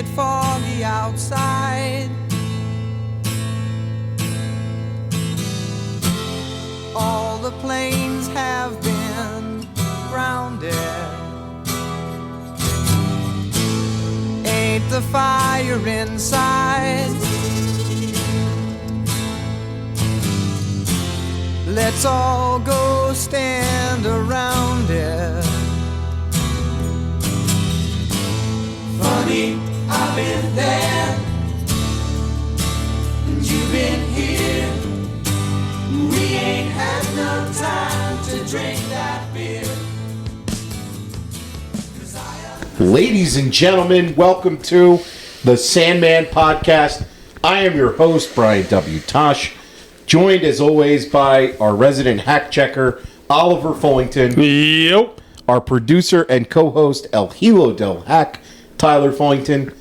it foggy outside. All the planes have been grounded. Ain't the fire inside? Let's all go stand around it. Funny, I've been there, and you've been here. We ain't had no time to drink that beer. Ladies and gentlemen, welcome to the Sandman podcast. I am your host, Brian W. Tosh, joined as always by our resident hack checker, Oliver Fullington. Yep. Our producer and co-host, El Hilo del Hack, Tyler Fullington.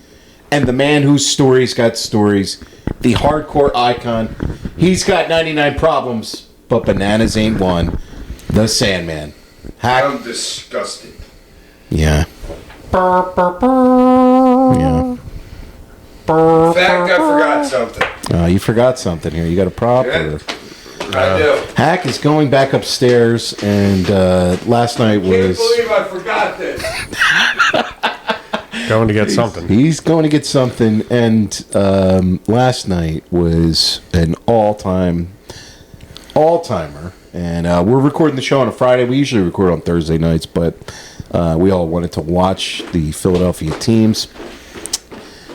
And the man whose stories got stories, the hardcore icon. He's got 99 problems, but bananas ain't one. The Sandman. Hack. I'm disgusted. Yeah. Yeah. In fact, I forgot something. You forgot something here. You got a prop? Yeah. Or? I do. Hack is going back upstairs, and last night was... Can't believe I forgot this. Going to get something. He's going to get something, and last night was an all-timer. And we're recording the show on a Friday. We usually record on Thursday nights, but we all wanted to watch the Philadelphia teams.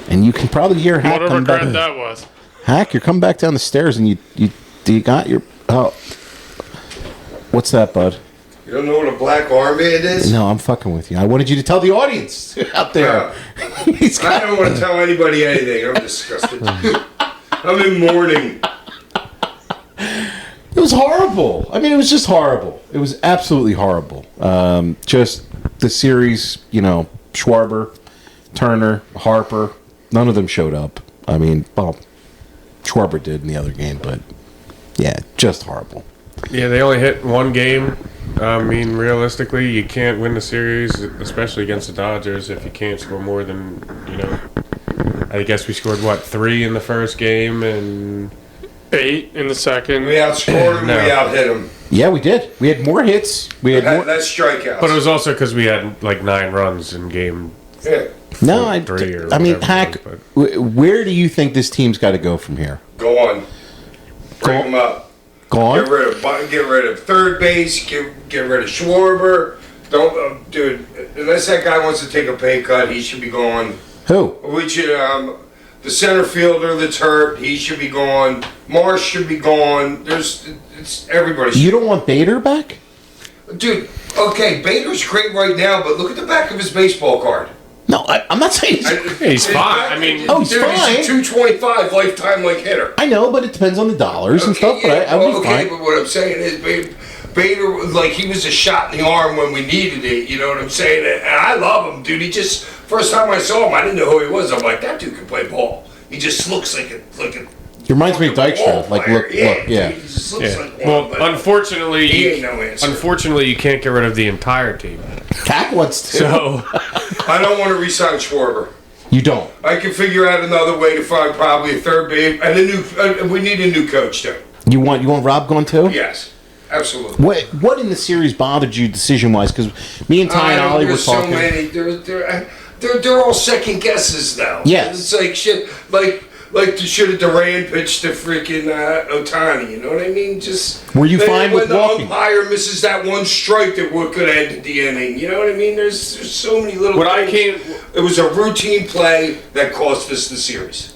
And you can probably hear Hack What a come regret back. that was. Hack, you're coming back down the stairs, and you got your... Oh, what's that, bud? You don't know what a black armband is? No, I'm fucking with you. I wanted you to tell the audience out there. I don't want to tell anybody anything. I'm disgusted. I'm in mourning. It was horrible. I mean, it was just horrible. It was absolutely horrible. Just the series, Schwarber, Turner, Harper, none of them showed up. I mean, well, Schwarber did in the other game, but yeah, just horrible. Yeah, they only hit one game. I mean, realistically, you can't win the series, especially against the Dodgers, if you can't score more than, I guess we scored, 3 in the first game and 8 in the second. We outscored him, No. we outhit him. Yeah, we did. We had more hits. We had more. That's strikeouts. But it was also because we had 9 runs in game Yeah. No, 3 or I mean, whatever Hack. it was, Where do you think this team's got to go from here? Go on. Bring them up. Gone? Get rid of third base. Get rid of Schwarber. Don't, dude. Unless that guy wants to take a pay cut, he should be gone. Who? We should. The center fielder that's hurt, he should be gone. Marsh should be gone. It's everybody. You don't want Bader back? Dude, okay, Bader's great right now, but look at the back of his baseball card. No, I'm not saying He's fine. I mean, oh, he's dude, fine. He's a 225 lifetime hitter. I know, but it depends on the dollars and stuff. Yeah, But I would be fine. but what I'm saying is, Bader, he was a shot in the arm when we needed it. You know what I'm saying? And I love him, dude. First time I saw him, I didn't know who he was. I'm like, that dude can play ball. He just looks like a. He reminds me of Dykstra. ball player. Yeah. He just looks like one. well, but unfortunately, he ain't no answer. Unfortunately, you can't get rid of the entire team. Hack wants to. So I don't want to re-sign Schwarber. You don't. I can figure out another way to find probably a third base and a new. We need a new coach too. You want Rob gone too? Yes, absolutely. What in the series bothered you decision wise? Because me and Ty and Ollie were there's talking. So many. They're all second guesses now. Yes. It's like shit. Like should have Duran pitched to freaking Ohtani. You know what I mean? Just Were you fine with when walking? the umpire misses that one strike that could have ended the inning? You know what I mean? There's so many little. things. It was a routine play that cost us the series.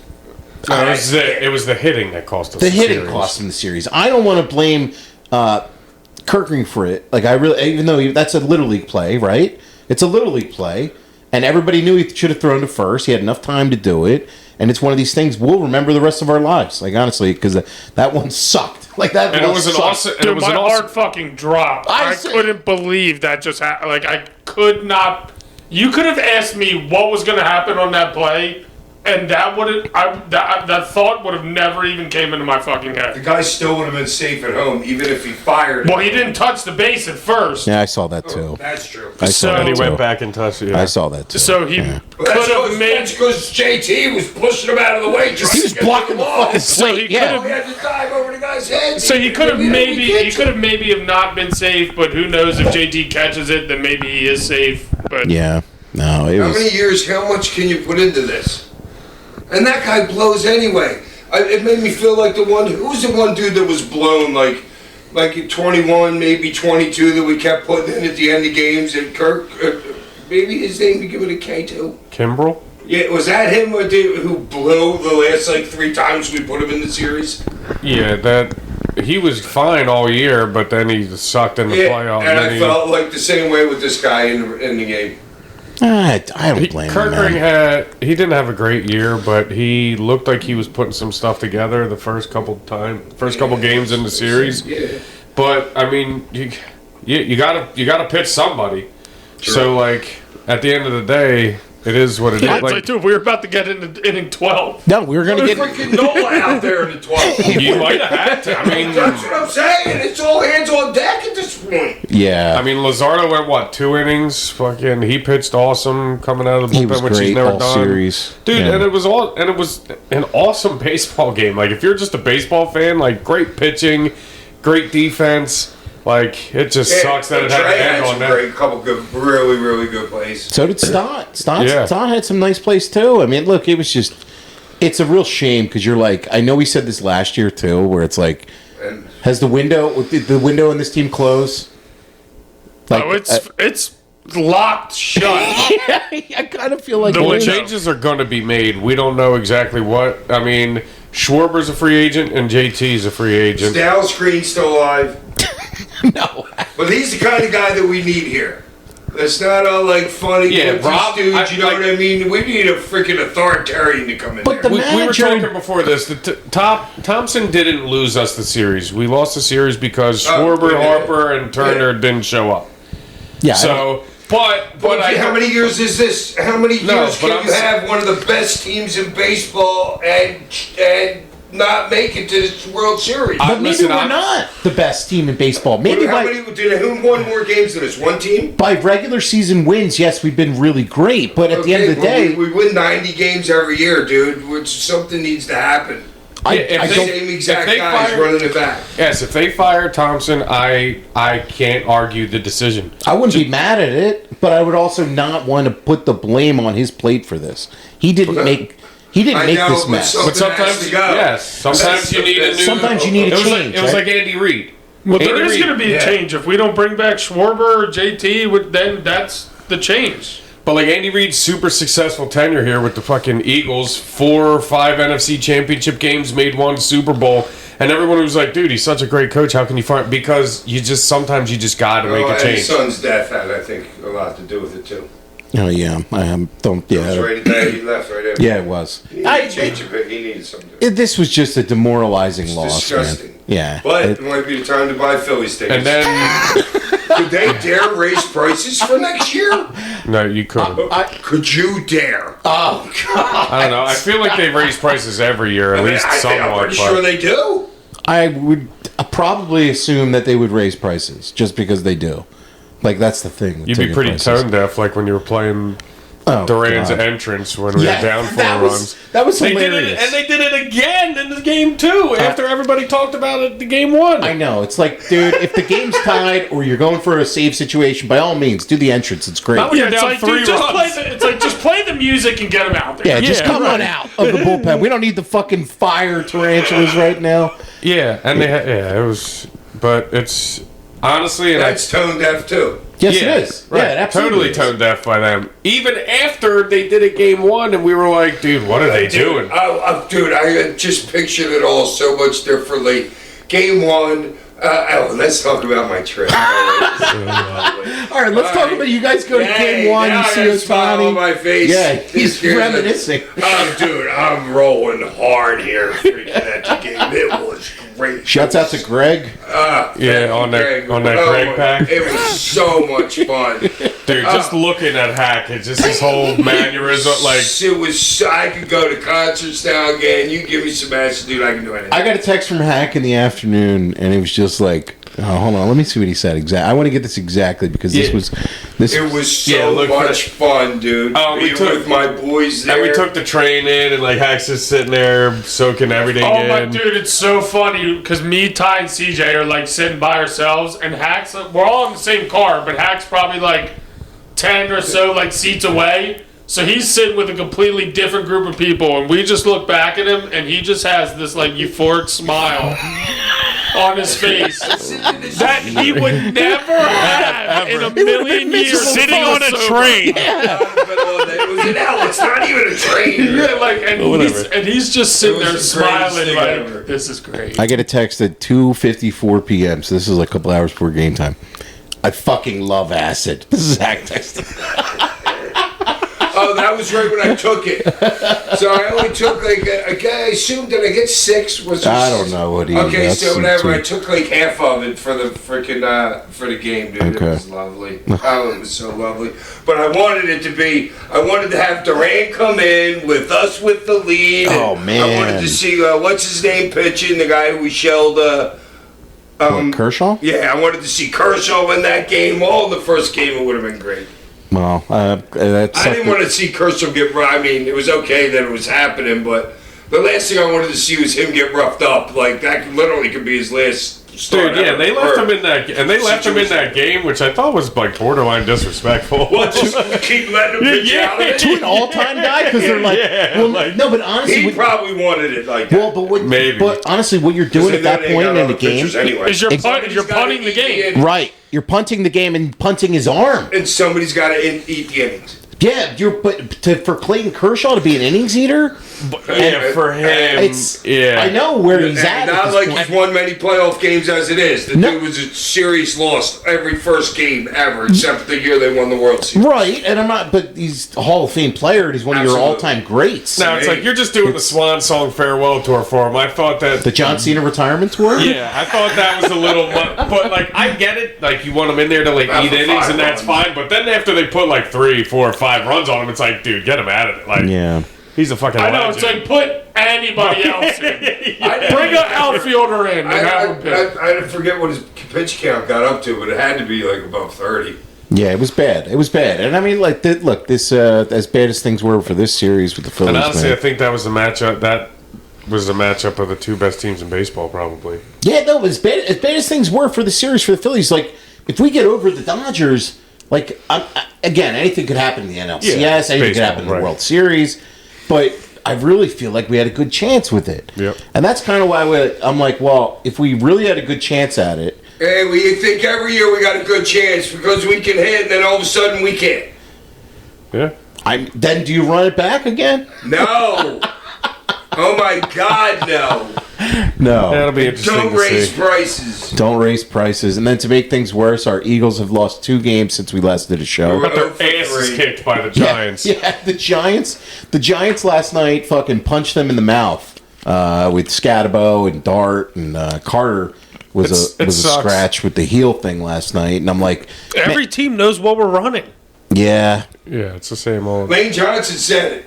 it was the hitting that cost us. The hitting series. cost in the series. I don't want to blame Kirkering for it. Like I really, even though that's a little league play, right? It's a little league play, and everybody knew he should have thrown to first. He had enough time to do it. And it's one of these things we'll remember the rest of our lives. Like, honestly, because that one sucked. Like, that And one it was an sucked. awesome. Dude, my heart fucking dropped. I see. couldn't believe that just happened. Like, I could not. You could have asked me what was going to happen on that play, and that would that thought would have never even came into my fucking The head. guy still would have been safe at home, even if he fired. Well, he didn't touch the base at first. Yeah, I saw that too. That's true. I saw So- that And he too. went back and touched it. Yeah. I saw that too. So he Yeah. could have made. That's because JT was pushing him out of the way. He was blocking the fucking So he slate. could Yeah. He had to dive over the guy's head. So he could have Maybe maybe have not been safe, but who knows if JT catches it, then maybe he is safe. But Yeah. No, it How was. many years? How much can you put into this? And that guy blows anyway. It made me feel like who was the one dude that was blown like at 21, maybe 22 that we kept putting in at the end of games. And Kirk, maybe his name, we give it a K too. Kimbrel? Yeah, was that him who blew the last 3 times we put him in the series? Yeah, that he was fine all year, but then he sucked in the playoffs. And I felt like the same way with this guy in the game. I don't blame him. Kirkering Man. he didn't have a great year, but he looked like he was putting some stuff together the first couple games in the series. Yeah. But I mean, you gotta pitch somebody. Sure. So like at the end of the day, it is what it is. I'd say Like, too, if we were about to get into inning 12. No, we were gonna There's get. freaking Nola out there in the 12th. you might have had to. I mean, That's what I'm saying. It's all hands on deck at this point. Yeah. I mean, Luzardo went what 2 innings? Fucking, he pitched awesome coming out of the he was bullpen, which he's great never all done. series. Dude, Yeah. and it was an awesome baseball game. Like if you're just a baseball fan, like great pitching, great defense. Like it just sucks that it had to Trey end had on some that. great, couple good, really, really good plays. So did Stott. Stott Yeah. had some nice plays too. I mean, look, it was just. It's a real shame because you're like, I know we said this last year too, where it's like, And has did the window in this team close? Like, Oh, it's locked shut. I kind of feel like The it Well, is. changes are going to be made. We don't know exactly what. I mean, Schwarber's a free agent and JT's a free agent. Dallas Green's still alive. No. But he's the kind of guy that we need here. That's not all like funny, Yeah, good Rob, dudes, you know like- what I mean? We need a freaking authoritarian to come in But there. the We were manager- talking before this. Thompson didn't lose us the series. We lost the series because Oh, Schwarber, yeah. Harper, and Turner didn't show up. Yeah. So, but How many years is this? How many No, years but can I'm you s- have one of the best teams in baseball and not make it to the World Series? But maybe listen, we're not the best team in baseball. Maybe Who won more games than us? One team? by regular season wins, yes, we've been really great. But at the end of the well, day, we win 90 games every year, dude. Which something needs to happen. I if don't. they- Same exact if they guys fire- running it back. yes, if they fire Thompson, I can't argue the decision. I wouldn't be mad at it, but I would also not want to put the blame on his plate for this. He didn't make. He didn't I make know, this but mess. But Something has sometimes, to go. yes, sometimes you need a new. Sometimes you need a it was change, Like, it was right? like Andy Reid. Well, there Andy is Reid- going to be a yeah. change. If we don't bring back Schwarber or JT, then that's the change. But like Andy Reid's super successful tenure here with the fucking Eagles, 4 or 5 NFC championship games, made 1 Super Bowl, and everyone was like, dude, he's such a great coach. How can you fire? Because sometimes you just got to make a And change. his son's death had, I think, a lot to do with it too. Oh yeah, I don't. It was Yeah, right there. He left right after. yeah, it was. He needed, change a bit. He needed something. This was just a demoralizing loss, disgusting. man. Yeah, But It- it might be the time to buy Phillies tickets. And then, Could they dare raise prices for next year? no, you couldn't. Could you dare? oh god, I don't know. I feel like they raise prices every year, at least I'm somewhat. pretty sure But they do. I would probably assume that they would raise prices just because they do. Like that's the thing. with you'd be ticket pretty prices. tone deaf, like when you were playing Oh, Duran's God. entrance when we Yeah, were down 4 that was- runs. that was They did it, hilarious. and they did it again in the game too. After everybody talked about it, the game 1. I know. It's like, dude, if the game's tied or you're going for a save situation, by all means, do the entrance. It's great. Not when you're It's down like, 3 dude, just runs. play the music and get them out there. Yeah, just Yeah, come on right. out of the bullpen. We don't need the fucking fire tarantulas right now. Yeah, and it was, but it's honestly, and That's tone deaf too. Yes, yeah, it is. right, Yeah, it absolutely totally is. tone deaf by them. Even after they did it game 1, and we were like, dude, what are they doing? Dude, I just pictured it all so much differently. Game 1. Let's talk about my trip. All right, let's talk about you guys go to game 1. Now You I see got a smile on my Otani. face. Yeah, This he's year's reminiscing. Dude, I'm rolling hard here freaking at the game. It was was great. Shouts out to Greg. Yeah, on that Greg pack. It was so much fun. Dude, just looking at Hack, it's just his whole mannerism, like... It was, I could go to concerts now again. You give me some ass, dude, I can do anything. I got a text from Hack in the afternoon, and it was just like, oh, hold on, let me see what he said exactly. I want to get this exactly, because It was so much fun, dude. Being with my boys there. And we took the train in, and like Hacks is sitting there soaking everything in. Oh my dude, it's so funny because me, Ty, and CJ are like sitting by ourselves, and Hacks, we're all in the same car, but Hacks probably like 10 or so like seats away. So he's sitting with a completely different group of people, and we just look back at him, and he just has this like euphoric smile on his face that he would never have in a million years. Sitting on a train. It was an L. It's not even a train. Yeah, like, and he's just sitting there smiling like, this is great. I get a text at 2:54 p.m., so this is like a couple hours before game time. I fucking love acid. This is Hack texting. Oh, that was right when I took it. So I only took like I assumed that I get 6. I don't know what he. Okay, so whatever. I took like half of it for the freaking for the game, dude. Okay. It was lovely. Oh, it was so lovely. But I wanted it to be. I wanted to have Durant come in with us with the lead. Oh, man. I wanted to see what's his name pitching, the guy who we shelled. What, Kershaw? Yeah, I wanted to see Kershaw in that game. All in the first game, it would have been great. Well, that's. I didn't want to see Kershaw get rough. I mean, it was okay that it was happening, but the last thing I wanted to see was him get roughed up. Like, that literally could be his last start. Dude, yeah, they left him in that, and they left him in that game, which I thought was like borderline disrespectful. What? Just keep letting him pitch out of it? To an all-time guy, because they're like, no, but honestly, he probably wanted it like that. Well, but honestly, what you're doing at that point in the game is you're punting the game. Right. You're punting the game and punting his arm. And somebody's got to eat the innings. Yeah, for Clayton Kershaw to be an innings eater. Yeah, for him, I know where he's at. Not like he's won many playoff games as it is. The dude was a series lost every first game ever, except the year they won the World Series. Right, and I'm not. But he's a Hall of Fame player, and he's one of your all-time greats. Now it's like you're just doing the Swan Song farewell tour for him. I thought that the John Cena retirement tour. Yeah, I thought that was a little, but like I get it. Like you want him in there to like eat innings, and that's fine. But then after they put like 3, 4, 5 runs on him, it's like, dude, get him out of it. Like, yeah. He's a fucking legend. I know, it's like, put anybody else in. Bring an outfielder in and have him pitch. I forget what his pitch count got up to, but it had to be like above 30. Yeah, it was bad. It was bad. And I mean, like, look, this as bad as things were for this series with the Phillies. And honestly, I think that was the matchup. That was the matchup of the two best teams in baseball, probably. Yeah, no, as bad as things were for the series for the Phillies, like, if we get over the Dodgers, like, again, anything could happen in the NLCS, anything could happen in the World Series. But I really feel like we had a good chance with it. Yep. And that's kind of why I'm like, well, if we really had a good chance at it. Hey, we think every year we got a good chance because we can hit, and then all of a sudden we can't. Yeah. Then do you run it back again? No. Oh my God, no. No. That'll be interesting. Don't raise prices. Don't raise prices. And then to make things worse, our Eagles have lost 2 games since we last did a show. But their asses kicked by the Giants. Yeah, the Giants last night fucking punched them in the mouth with Scatabo and Dart and Carter was a scratch with the heel thing last night. And I'm like, every team knows what we're running. Yeah. Yeah, it's the same old. Lane Johnson said it.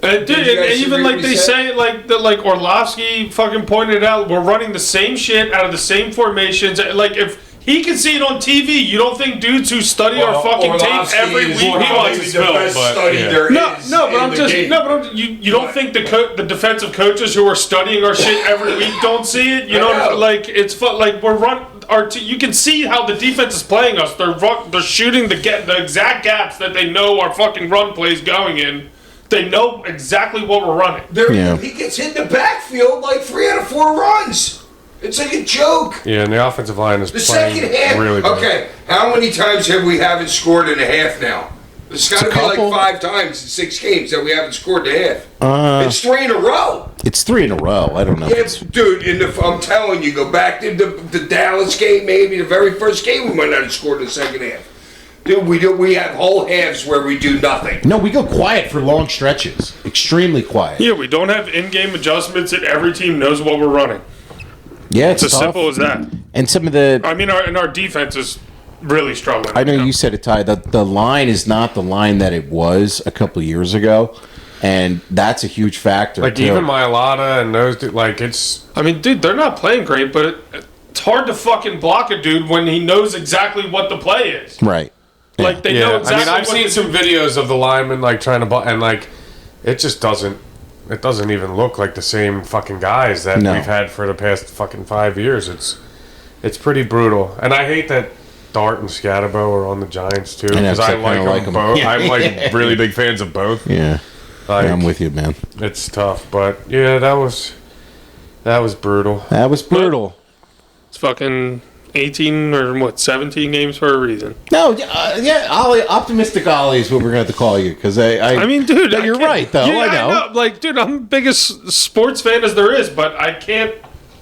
And even like they say, like Orlovsky fucking pointed out, we're running the same shit out of the same formations. Like if he can see it on TV, you don't think dudes who study our fucking Orlovsky tape every week? He watches the best study there is. You don't think the defensive coaches who are studying our shit every week don't see it? You know, like it's fun. Like we're run. You can see how the defense is playing us. They're shooting the exact gaps that they know our fucking run plays going in. They know exactly what we're running. He gets hit in the backfield like 3 out of 4 runs. It's like a joke. Yeah, and the offensive line is playing second half. Really good. Okay, how many times have we haven't scored in a half now? It's got to be like 5 times in 6 games that we haven't scored in a half. It's 3 in a row. It's 3 in a row. I don't know. Yeah, dude, I'm telling you, go back to the Dallas game, maybe the very first game, we might not have scored in the second half. Dude, we have whole halves where we do nothing. No, we go quiet for long stretches. Extremely quiet. Yeah, we don't have in-game adjustments, and every team knows what we're running. Yeah, It's as tough. simple as that. And some of the, I mean, our defense is really struggling. I know right now. you said it, Ty. The line is not the line that it was a couple years ago, and that's a huge factor. Like too. even Myalata and those, like it's I mean, dude, they're not playing great, but it's hard to fucking block a dude when he knows exactly what the play is. right. Like they know exactly. I mean, I've what seen to some do. videos of the linemen like trying to, and like it just doesn't. It doesn't even look like the same fucking guys that No. we've had for the past fucking 5 years. It's pretty brutal, and I hate that Dart and Scatterbo are on the Giants too I know, because I 'cause I like kinda them like 'em. both. Yeah. I'm like really big fans of both. Yeah. Like, Yeah, I'm with you, man. It's tough, but yeah, that was brutal. That was brutal. It's fucking 18 or what, 17 games for a reason. No, yeah, Ollie, optimistic Ollie is what we're going to have to call you because I I mean, dude, no, I you're can't- right though. Yeah, I know. Like, dude, I'm the biggest sports fan as there is, but I can't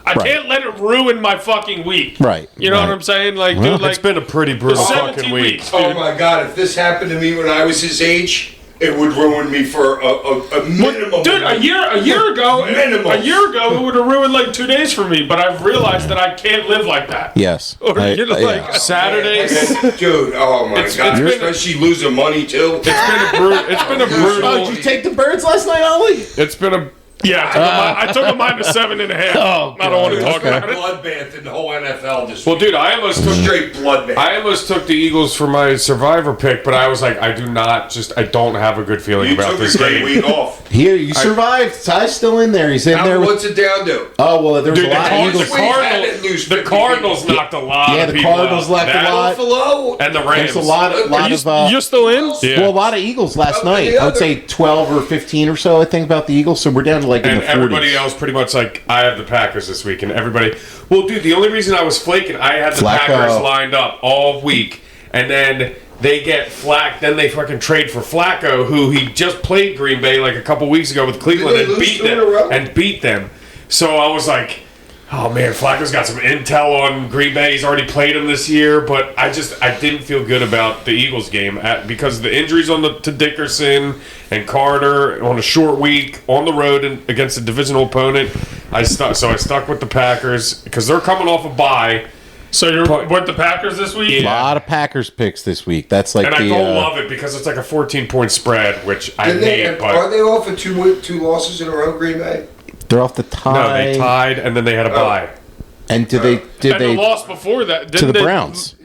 let it ruin my fucking week. Right. You know right. what I'm saying? Like, Well, dude, like It's been a pretty brutal 17 fucking week. weeks. Oh Dude. my God! If this happened to me when I was his age, it would ruin me for a minimum. Dude, a year ago, Minimum. it would have ruined like 2 days for me. But I've realized that I can't live like that. Yes. Or, you know, yeah. like Saturdays. Dude, oh my God! been- Especially losing money too. It's been a brutal. Oh, did you take the birds last night, Ollie? It's been a yeah, I took a mine to 7.5. Oh, I don't want to God. talk Okay. about it. Bloodbath in the whole NFL this well, week. dude. I almost took Straight bloodbath. I almost took the Eagles for my survivor pick, but I was like, I don't have a good feeling You about took this a great game. week off. Here, you survived. Ty's still in there. He's in Now, there. With, what's it down to? oh well, there's Dude, a lot of the Eagles. Cardinals knocked a lot. Yeah, of the people Cardinals out. left a That- lot. Buffalo. and the Rams. There's a lot Are you, of. you're still in? Yeah. Well, a lot of Eagles last How many night. I would other- say 12 or 15 or so. I think about the Eagles. So we're down to like in And the 40s. everybody else pretty much like, I have the Packers this week, and everybody. Well, dude, the only reason I was flaking, I had the Flacco. Packers lined up all week, and then they get Flack. Then they fucking trade for Flacco, who he just played Green Bay like a couple weeks ago with Cleveland they and lose beat 2 in a them. row? And beat them. So I was like, oh man, Flacco's got some intel on Green Bay. He's already played him this year, but I didn't feel good about the Eagles game because of the injuries to Dickerson and Carter on a short week on the road against a divisional opponent. I stuck with the Packers because they're coming off a bye, So you're with the Packers this week? A lot of Packers picks this week. That's like and the. I don't love it because it's like a 14-point spread, which I Are hate. But they off of two losses in a row, Green Bay? They're off the tie. no, they tied and then they had a bye. And did And the they loss before that. to the Browns?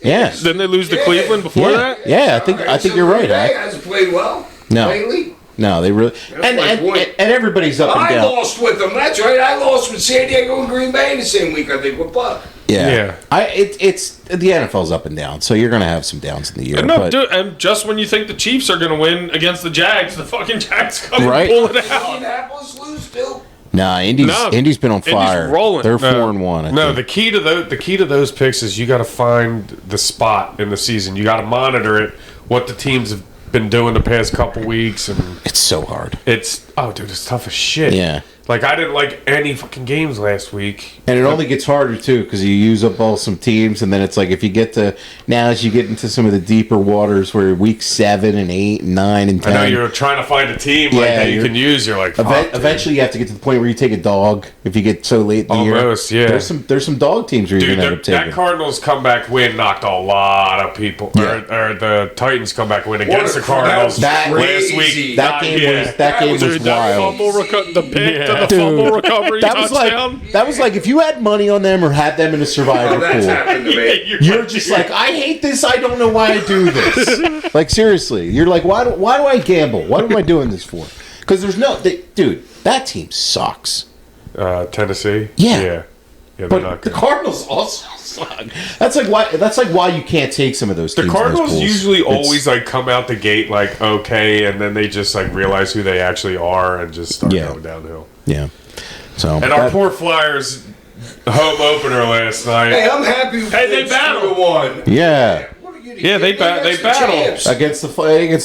Yeah. Didn't they lose to Yeah. Cleveland before Yeah. that? Yeah, I think you're right. Green Bay Huh? hasn't played well No. lately. No, they really and, my and, point. and everybody's up and I down. lost with them. That's right. I lost with San Diego and Green Bay in the same week. I think with Buck. Yeah, Yeah. It's the NFL's up and down, so you're gonna have some downs in the year. No, but, dude, and just when you think the Chiefs are going to win against the Jags, the fucking Jags come Right. and pull it out. Indianapolis lose too. Nah, Indy's been on Indy's fire. rolling. They're No. 4-1. I No, think. the key to those picks is you got to find the spot in the season. You got to monitor it, what the teams have been doing the past couple weeks, and It's so hard. it's dude, it's tough as shit. Yeah. Like I didn't like any fucking games last week. And it only gets harder too because you use up all some teams, and then it's like if you get to now as you get into some of the deeper waters where week 7 and 8 and 9 and 10. I know you're trying to find a team like Yeah, that you you're- can use. You're like, fuck, dude. Eventually, you have to get to the point where you take a dog if you get so late in the year. Almost, yeah. There's some dog teams where you're Dude, gonna end up that taking. Cardinals comeback win knocked a lot of people. Yeah. Or the Titans comeback win against the That Cardinals was That- last crazy. week. That game Yeah. was that game was Dude, that wild. fumble the pick Yeah. to the Dude, fumble recovery That was touchdown. like that was like if you had money on them or had them in a survivor Oh, that's pool. happened to me. You're just like, I hate this. I don't know why I do this. Like seriously, you're like, why do I gamble? What am I doing this for? Because there's dude, that team sucks. Tennessee. Yeah. Yeah, they're But not the good. Cardinals also suck. That's like why you can't take some of those. The teams in those Cardinals pools. usually It's- always like come out the gate like okay, and then they just like realize who they actually are and just start Yeah. going downhill. yeah. So And our poor Flyers home opener last night. Hey, I'm happy. Hey, they battled. 2-1. yeah. What are you Yeah, they battled. Against the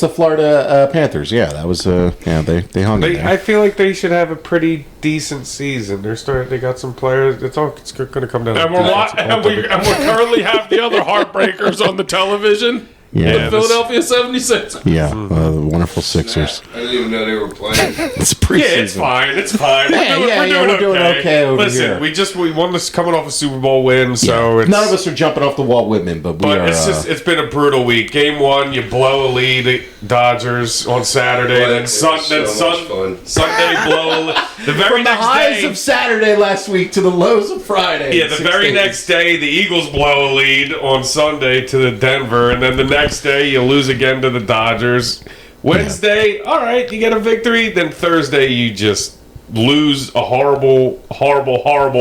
Florida Panthers, yeah, that was they hung in there. I feel like they should have a pretty decent season. They got some players. It's going to come down. And to we currently have the other heartbreakers on the television. Yeah. The Philadelphia 76ers. Yeah, one wonderful Sixers. I didn't even know they were playing. It's preseason. Yeah, it's fine. It's fine. We're doing okay over Listen, here. we won this coming off a Super Bowl win, so it's, None of us are jumping off the wall with me, but we are. it's been a brutal week. Game 1, you blow a lead at Dodgers on Saturday, But then it was so much fun. Sunday blow a the very from the next highs day. of Saturday last week to the lows of Friday. Yeah, the 6 very days. next day, the Eagles blow a lead on Sunday to the Denver, and then the next day, you lose again to the Dodgers. Wednesday, all right, you get a victory. Then Thursday, you just lose a horrible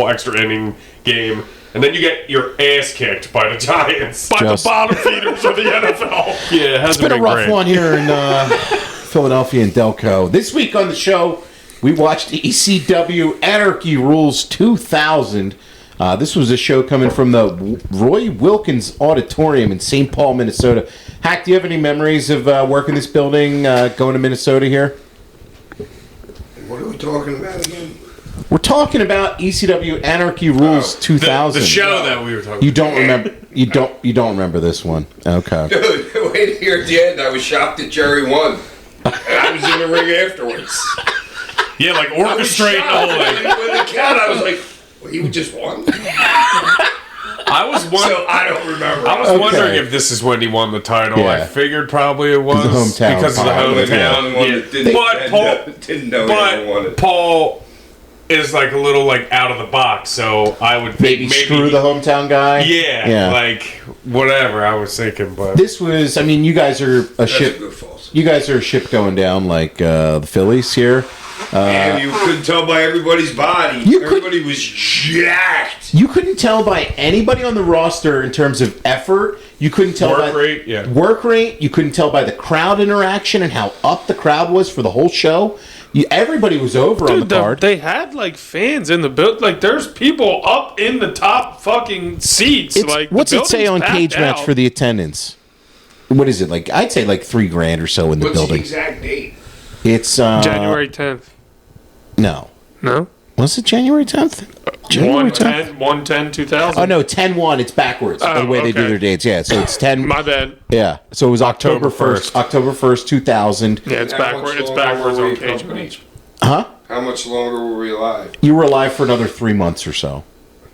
extra inning game, and then you get your ass kicked by the Giants. By the bottom feeders of the NFL. Yeah, it hasn't It's been a rough great. one here in Philadelphia and Delco. This week on the show, we watched ECW Anarchy Rulz 2000. This was a show coming from the Roy Wilkins Auditorium in St. Paul, Minnesota. Hack, do you have any memories of working this building, going to Minnesota here? What are we talking about again? We're talking about ECW Anarchy Rulz 2000. The show that we were talking You don't remember? You don't remember this one? Okay. Dude, wait here at the end. I was shocked that Jerry won. And I was in the ring afterwards. Yeah, like I was orchestrating the whole shocked. thing. When the count, I was like, well, he just won? I was So I don't remember. I was Okay. wondering if this is when he won the title. Yeah. I figured probably it was The hometown because of the title, I'm the hometown. only one that didn't, But Paul, didn't know he ever won but it. Paul is like a little like out of the box, so I would think Maybe screw the hometown guy. Yeah, like whatever I was thinking, but This was. I mean, you guys are a That's ship. a good false. You guys are a ship going down like the Phillies here. And you couldn't tell by everybody's body. Everybody was jacked. You couldn't tell by anybody on the roster in terms of effort. You couldn't tell by work rate, yeah. work rate. You couldn't tell by the crowd interaction and how up the crowd was for the whole show. Everybody was over on the card. They had like fans in the build. Like there's people up in the top fucking seats. Like the What's it say on building's packed Cage Match out. for the attendance? What is it like? I'd say like $3,000 or so in the What's the building. exact date? It's January 10th? No, No, was it January 10th? January 10th. 1/10/2000. Oh no, 10/1. It's backwards the Oh, way they do okay. their dates. Yeah, so it's 10. My bad. Yeah, so it was October October 1st. October 1st, 2000. Yeah, it's How backward. much It's longer backwards were on we Cage company? Match. Huh? How much longer were we alive? You were alive for another 3 months or so.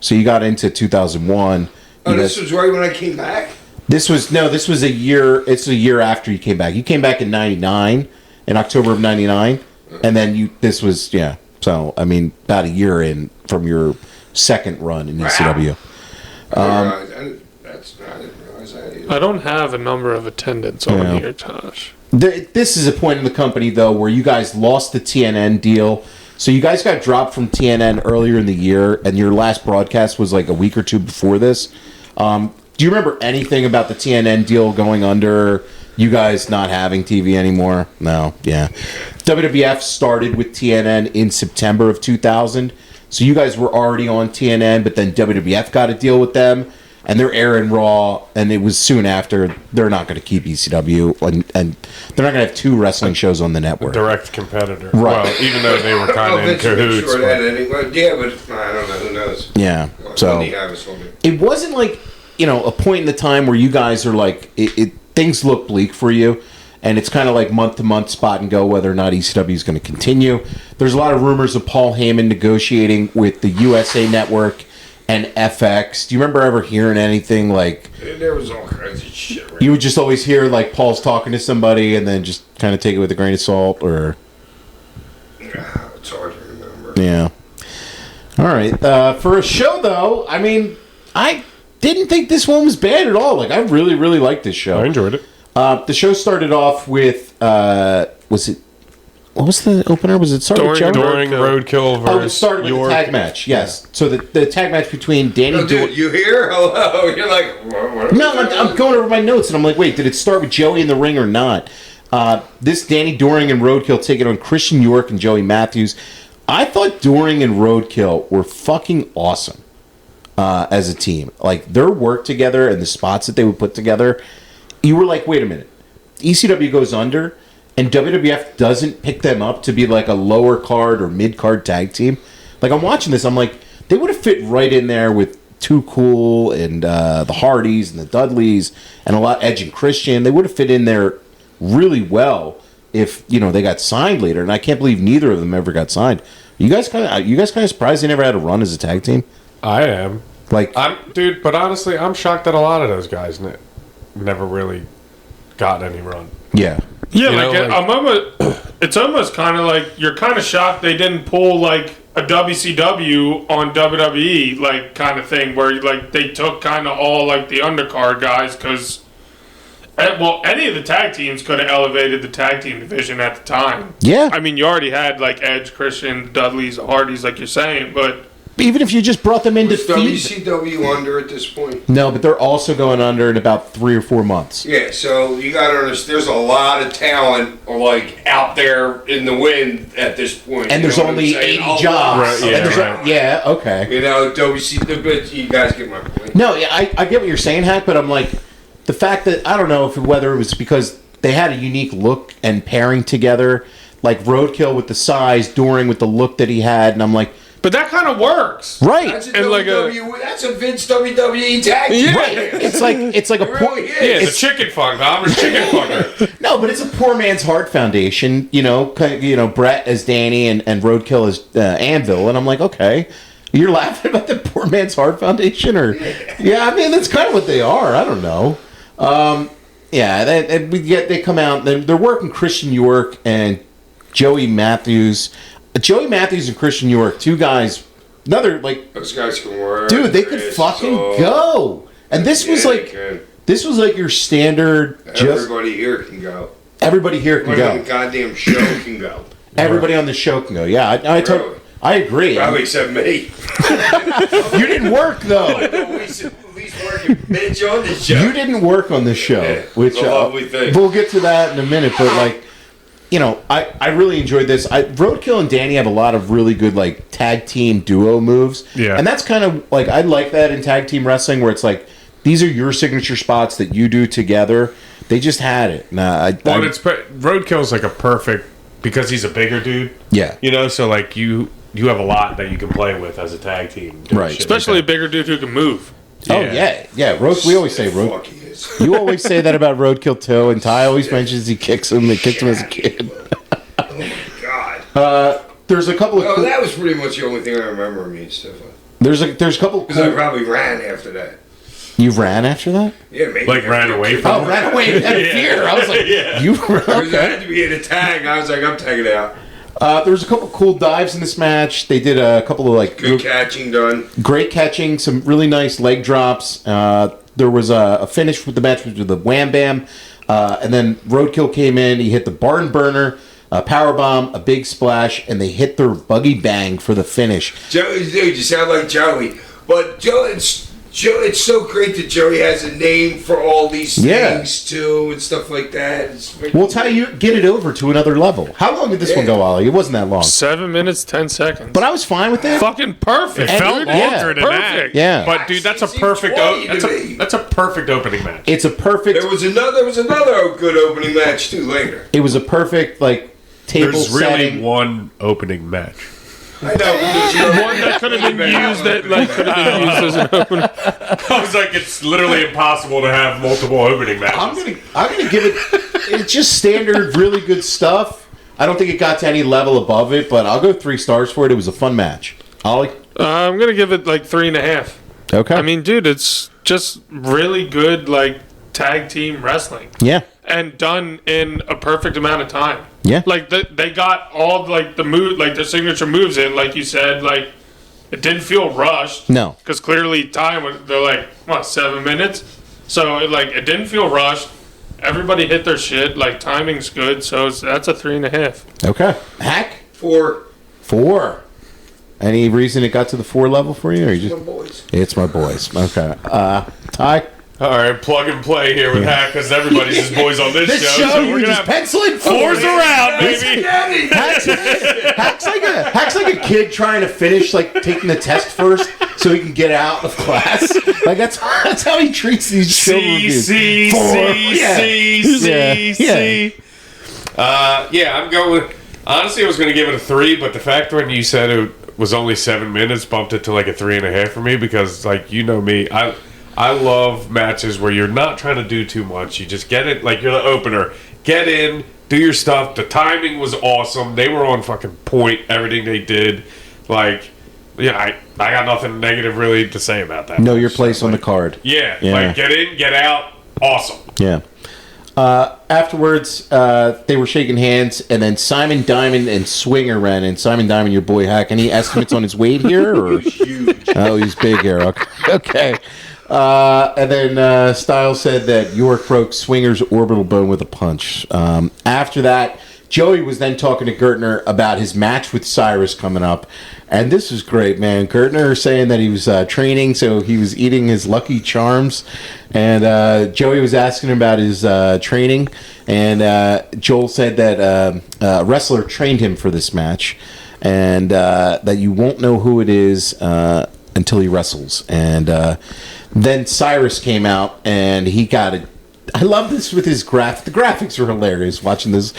So you got into 2001. Oh, You this guys- was right when I came back? this was a year. It's a year after you came back. You came back in '99, in October of '99, and then this was So I mean, about a year in from your second run in ECW. I didn't realize that either. I don't have a number of attendants on Yeah. here, Tosh. This is a point in the company though where you guys lost the TNN deal. So you guys got dropped from TNN earlier in the year, and your last broadcast was like a week or two before this. Do you remember anything about the TNN deal going under? You guys not having TV anymore? No, yeah. WWF started with TNN in September of 2000. So you guys were already on TNN, but then WWF got a deal with them, and they're airing Raw, and it was soon after. They're not going to keep ECW, and they're not going to have 2 wrestling shows on the network. direct competitor. Right. Well, even though they were kind Well, of in Vince would make cahoots. sure but- that anyway. Yeah, but I don't know. Who knows? Yeah. So When he have us on it. it wasn't like, a point in the time where you guys are like, things look bleak for you, and it's kind of like month to month spot and go whether or not ECW is going to continue. There's a lot of rumors of Paul Heyman negotiating with the USA Network and FX. Do you remember ever hearing anything like, There was all kinds of shit. Right? you would just always hear like Paul's talking to somebody and then just kind of take it with a grain of salt, or It's hard to remember. yeah. All right. For a show though, I mean, I didn't think this one was bad at all. Like I really, really liked this show. I enjoyed it. The show started off with was it? What was the opener? Was it started with Joe? During Roadkill Oh, it versus started with York. the tag match. Yes. So the tag match between Danny. Oh, dude, you here? Hello? You're like, what? No, I'm going over my notes and I'm like, wait, did it start with Joey in the ring or not? This Danny Doring and Roadkill taking on Christian York and Joey Matthews. I thought Doring and Roadkill were fucking awesome as a team. Like their work together and the spots that they would put together. You were like, wait a minute. ECW goes under and WWF doesn't pick them up to be like a lower card or mid card tag team. Like I'm watching this, I'm like, they would have fit right in there with Too Cool and the Hardys and the Dudleys and a lot Edge and Christian. They would have fit in there really well if they got signed later, and I can't believe neither of them ever got signed. You guys kind of surprised they never had a run as a tag team? I am. Like, Dude, but honestly, I'm shocked that a lot of those guys never really got any run. yeah. Yeah, You know, I'm almost. It's almost kind of like you're kind of shocked they didn't pull like a WCW on WWE like kind of thing where like they took kind of all like the undercard guys because. Well, any of the tag teams could have elevated the tag team division at the time. Yeah. I mean, you already had like Edge, Christian, Dudley's, Hardys, like you're saying, but Even if you just brought them in to Is feed. WCW under at this point? No, but they're also going under in about 3 or 4 months. Yeah, so you gotta understand, there's a lot of talent like out there in the wind at this point. And you there's know what I'm only saying? 80 A lot. jobs. Right, And yeah, there's right. yeah, okay. You know, WCW, but you guys get my point. No, yeah, I get what you're saying, Hack, but I'm like, the fact that, I don't know whether it was because they had a unique look and pairing together, like Roadkill with the size, Doring with the look that he had, and I'm like, But that kind of works. right. That's a And like that's a Vince WWE tag team. Right. It's like a It poor, really is. Yeah, it's a chicken fuck. I'm a chicken fucker. no, but it's a poor man's heart foundation. Brett as Danny and Roadkill as Anvil, and I'm like, okay, you're laughing about the poor man's heart foundation, or yeah, I mean that's kind of what they are. I don't know. They come out. They're working Christian York and Joey Matthews. Joey Matthews and Christian York, two guys. Another like, Those guys can work. dude, they could fucking go. And this was like your standard. Everybody here can go. Everybody here can Everybody on go. the goddamn show can go. Everybody on the show can go. Yeah, Really? I agree. Probably except me. You didn't work though. At least working bitch on the show. You didn't work on the show, Yeah, which it's a lovely thing. we'll get to that in a minute. But like, I really enjoyed this. Roadkill and Danny have a lot of really good like tag team duo moves. Yeah. And that's kind of like, I like that in tag team wrestling where it's like, these are your signature spots that you do together. They just had it. Roadkill's like a perfect, because he's a bigger dude. Yeah. So like you have a lot that you can play with as a tag team. doing Right. shit especially a like bigger dude who can move. Oh yeah. We always say Fuck he is. You always say that about Roadkill too, and Ty always mentions he kicks him. They kicked him as a kid. Oh my god. There's a couple of. Oh, that was pretty much the only thing I remember of me and stuff. There's a couple. Because I probably ran after that. You ran after that? Yeah, maybe. Like ran away from Oh, ran away out of fear. I was like, you Because I okay? had to be in a tag. I was like, I'm taking it out. There was a couple cool dives in this match. They did a couple of like Good catching done. great catching, some really nice leg drops. There was a finish with the match with the Wham Bam, and then Roadkill came in. He hit the barn burner, a power bomb, a big splash, and they hit their buggy bang for the finish. Joey, dude, you sound like Joey. But it's so great that Joey has a name for all these things too and stuff like that. Well, it's how you get it over to another level. How long did this one go, Ollie? It wasn't that long, 7 minutes, 10 seconds. but I was fine with it. fucking perfect. It felt dude. longer than that. Perfect. Yeah, But dude, that's a It's perfect. 20 to me. That's a perfect opening match. it's a perfect. There was another good opening match too later. It was a perfect like table There's setting. really one opening match. I know. Because One that could have been used as an opener. I was like, it's literally impossible to have multiple opening matches. I'm gonna give it. It's just standard, really good stuff. I don't think it got to any level above it, but I'll go 3 stars for it. It was a fun match. Ollie. I'm gonna give it like 3.5. Okay. I mean, dude, it's just really good like tag team wrestling yeah. and done in a perfect amount of time. Yeah. Like they got all like the move, like their signature moves in, like you said, like it didn't feel rushed. No. Because clearly time was, they're like, what, 7 minutes? So it didn't feel rushed. Everybody hit their shit. Like timing's good. So that's a 3.5. Okay. Hack. 4 4. Any reason it got to the 4 level for you, or you just? boys. It's my boys. Okay. Ty. All right, plug and play here with Hack, because everybody's his boys on this, This show. show, So you we're gonna just have pencil in 4s around, baby. Hack's like a kid trying to finish like taking the test first so he can get out of class. Like that's how he treats these show reviews. C 4. Yeah. C. Yeah, I'm going. Honestly, I was going to give it a 3, but the fact when you said it was only 7 minutes bumped it to like a 3.5 for me, because like you know me, I love matches where you're not trying to do too much. You just get it, like you're the opener. Get in, do your stuff. The timing was awesome. They were on fucking point. Everything they did, like, yeah, I got nothing negative really to say about that. Know your place on the card. Yeah, Yeah. like get in, get out, awesome. Yeah. Afterwards, they were shaking hands, and then Simon Diamond and Swinger ran in. Simon Diamond, your boy Hack. Any estimates on his weight here? Or? Huge. Oh, he's big here. Okay. And then Styles said that York broke Swinger's orbital bone with a punch. After that, Joey was then talking to Gertner about his match with Cyrus coming up. And this was great, man. Gertner saying that he was training, so he was eating his Lucky Charms. And Joey was asking him about his training. And Joel said that a wrestler trained him for this match. And that you won't know who it is until he wrestles. And then Cyrus came out, and he got it. I love this with his graph. The graphics are hilarious. Watching this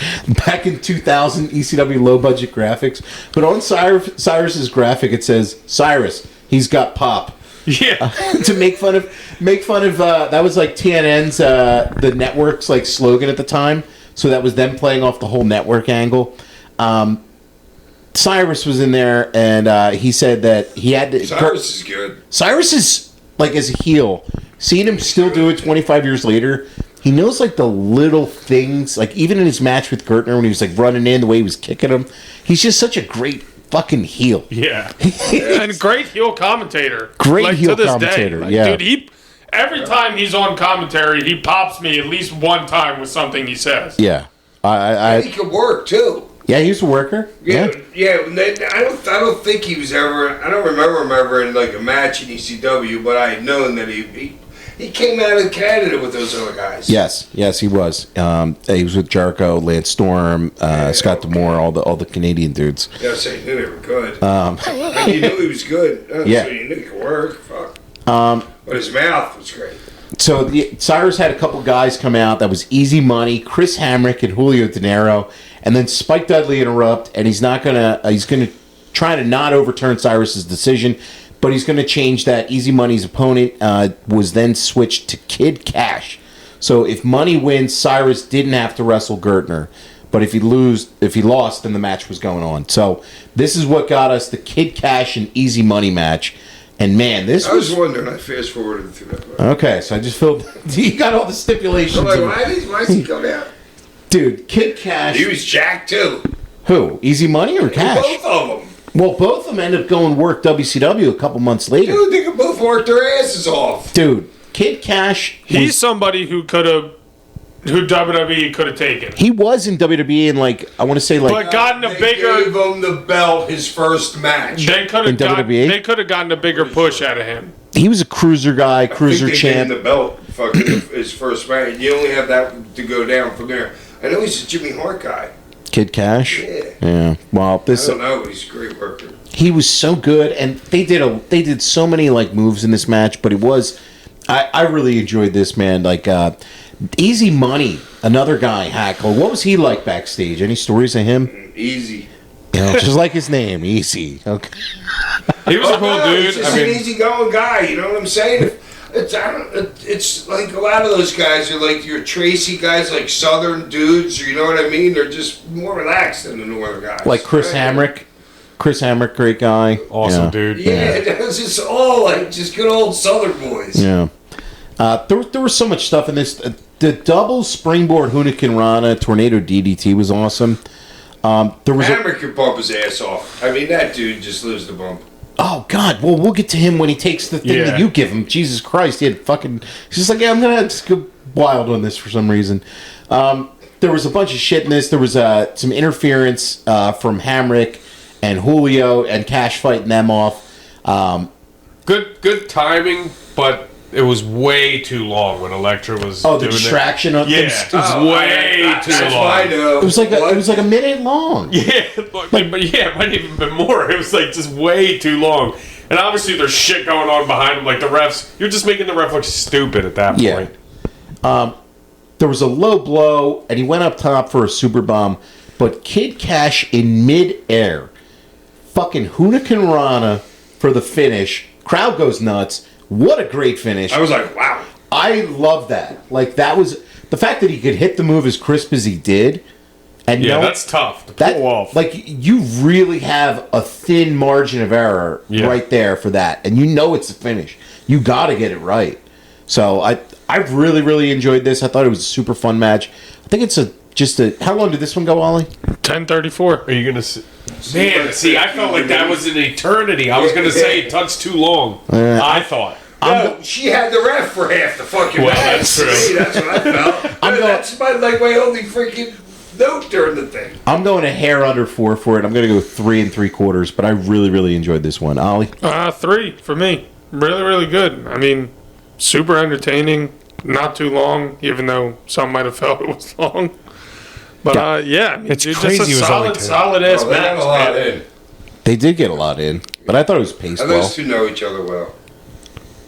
back in 2000 ECW low budget graphics, but on Cyrus's graphic it says Cyrus, he's got pop. Yeah, To make fun of that was like TNN's the network's like slogan at the time. So that was them playing off the whole network angle. Cyrus was in there, and he said that he had to. Cyrus is good. Cyrus is like as a heel. Seeing him still do it 25 years later, he knows like the little things. Like even in his match with Gertner when he was like running in, the way he was kicking him, he's just such a great fucking heel. yeah. And great heel commentator. Great like, heel to this commentator, Day. Like, yeah. Dude, every time he's on commentary, he pops me at least one time with something he says. Yeah, He could work too. yeah, he was a worker. Yeah. I don't think he was ever. I don't remember him ever in like a match in ECW, but I had known that he came out of Canada with those other guys. Yes, he was. He was with Jericho, Lance Storm, Scott D'Amore, all the Canadian dudes. Yeah, so you knew they were good. And you knew he was good. Yeah. So you knew he could work. Fuck. But his mouth was great. So Cyrus had a couple guys come out. That was Easy Money, Chris Hamrick, and Julio De Niro. And then Spike Dudley interrupt, and he's gonna try to not overturn Cyrus's decision, but he's gonna change that. Easy Money's opponent was then switched to Kid Cash. So if Money wins, Cyrus didn't have to wrestle Gertner, but if he lost, then the match was going on. So this is what got us the Kid Cash and Easy Money match. And man, I was wondering. I fast forwarded through that. okay. So I just filled. You got all the stipulations. I'm like, why is he coming out? Dude, Kid Cash. He was jacked too. Who? Easy Money or Cash? Both of them. Well, both of them ended up going work WCW a couple months later. Dude, they could both work their asses off. Dude, Kid Cash. He's somebody who WWE could have taken. He was in WWE in like I want to say like But gotten a They bigger. gave him the belt his first match. They could in have WWE? They could have gotten a bigger push out of him. he was a cruiser guy, cruiser I think they gave him champ. the belt fucking his first match. You only have that to go down from there. I know he's a Jimmy Hart guy. Kid Cash. Yeah. Well, I this don't know, but he's a great worker. he was so good, and they did so many like moves in this match. But it was, I really enjoyed this, man. Like Easy Money, another guy, Hackle. What was he like backstage? Any stories of him? Easy. You know, just like his name, Easy. Okay. He was a cool dude. He's just I an mean, easygoing guy. You know what I'm saying? It's like a lot of those guys are like your Tracy guys, like Southern dudes. You know what I mean? They're just more relaxed than the Northern guys. Like Chris Hamrick. Chris Hamrick, great guy. awesome Yeah. dude. Yeah, it was just all like just good old Southern boys. Yeah. There was so much stuff in this. The double springboard Hunican Rana tornado DDT was awesome. There was Hammer could bump his ass off. I mean, that dude just lives the bump. oh god. Well, we'll get to him when he takes the thing Yeah. that you give him. Jesus Christ, he had fucking. He's just like, yeah, I'm gonna just go wild on this for some reason. There was a bunch of shit in this. There was some interference from Hamrick and Julio and Cash fighting them off. Good timing, but it was way too long when Elektra was. Oh, the doing distraction of It. it Yeah, was, way too That's long. why I know. it was like a minute long. Yeah, but yeah, it might even been more. It was like just way too long. And obviously there's shit going on behind him. Like the refs, you're just making the ref look stupid at that Yeah. point. There was a low blow, and he went up top for a super bomb. But Kid Cash in mid-air, fucking Hunican Rana for the finish. Crowd goes nuts. What a great finish. I was like, wow. I love that. Like, that was... The fact that he could hit the move as crisp as he did, And Yeah, no- that's tough to that pull off. like you really have a thin margin of error right there for that, and you know it's a finish. You got to get it right. So I really enjoyed this. I thought it was a super fun match. I think it's just a. How long did this one go, Ollie? 10:34. Are you gonna? Man, see, I felt like that was an eternity. I was gonna say it touched too long. I thought. No, she had the ref for half the fucking Well, match. that's true. See, that's what I felt. That's my only freaking note during the thing. I'm going a hair under 4 for it. I'm going to go 3 3/4, but I really enjoyed this one. Ollie? 3 for me. Really good. I mean, super entertaining. Not too long, even though some might have felt it was long. But yeah, I mean, It's dude, crazy just it a was only 10. solid ass They got match, a lot man. in. They did get a lot in, but I thought it was paced And well. those two know each other well.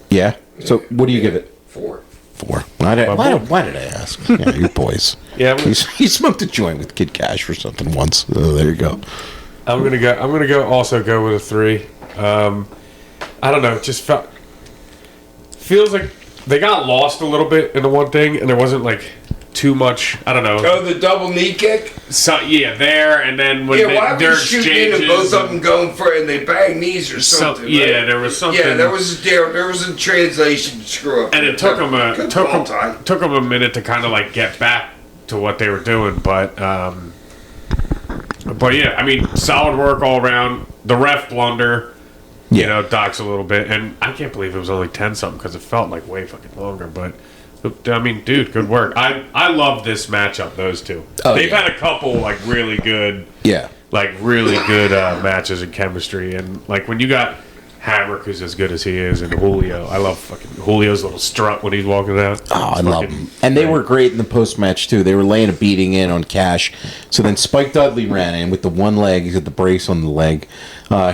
Yeah? So what do you give it? 4. 4. Why did I ask? Yeah, you boys. Yeah, He smoked a joint with Kid Cash or something once. Oh, there you go. I'm gonna go. Also go with a 3. I don't know. It just feels like they got lost a little bit in the one thing, and there wasn't like too much. I don't know. Oh, the double knee kick? So, yeah, there, and then when Why they're was shooting in and both of them going for it and they bang knees or something? yeah, right? there was something. Yeah, there was a translation screw up. And it took them time. took them a minute to kind of like get back to what they were doing, but yeah, I mean, solid work all around. The ref blunder, you know, docks a little bit, and I can't believe it was only 10 something because it felt like way fucking longer. But I mean, dude, good work. I love this matchup. Those two, they've had a couple like really good, matches and chemistry, and like when you got Hamrick, who's as good as he is, and Julio. I love fucking Julio's little strut when he's walking out. Oh, I love them. And they were great in the post-match, too. They were laying a beating in on Cash. So then Spike Dudley ran in with the one leg. He's got the brace on the leg.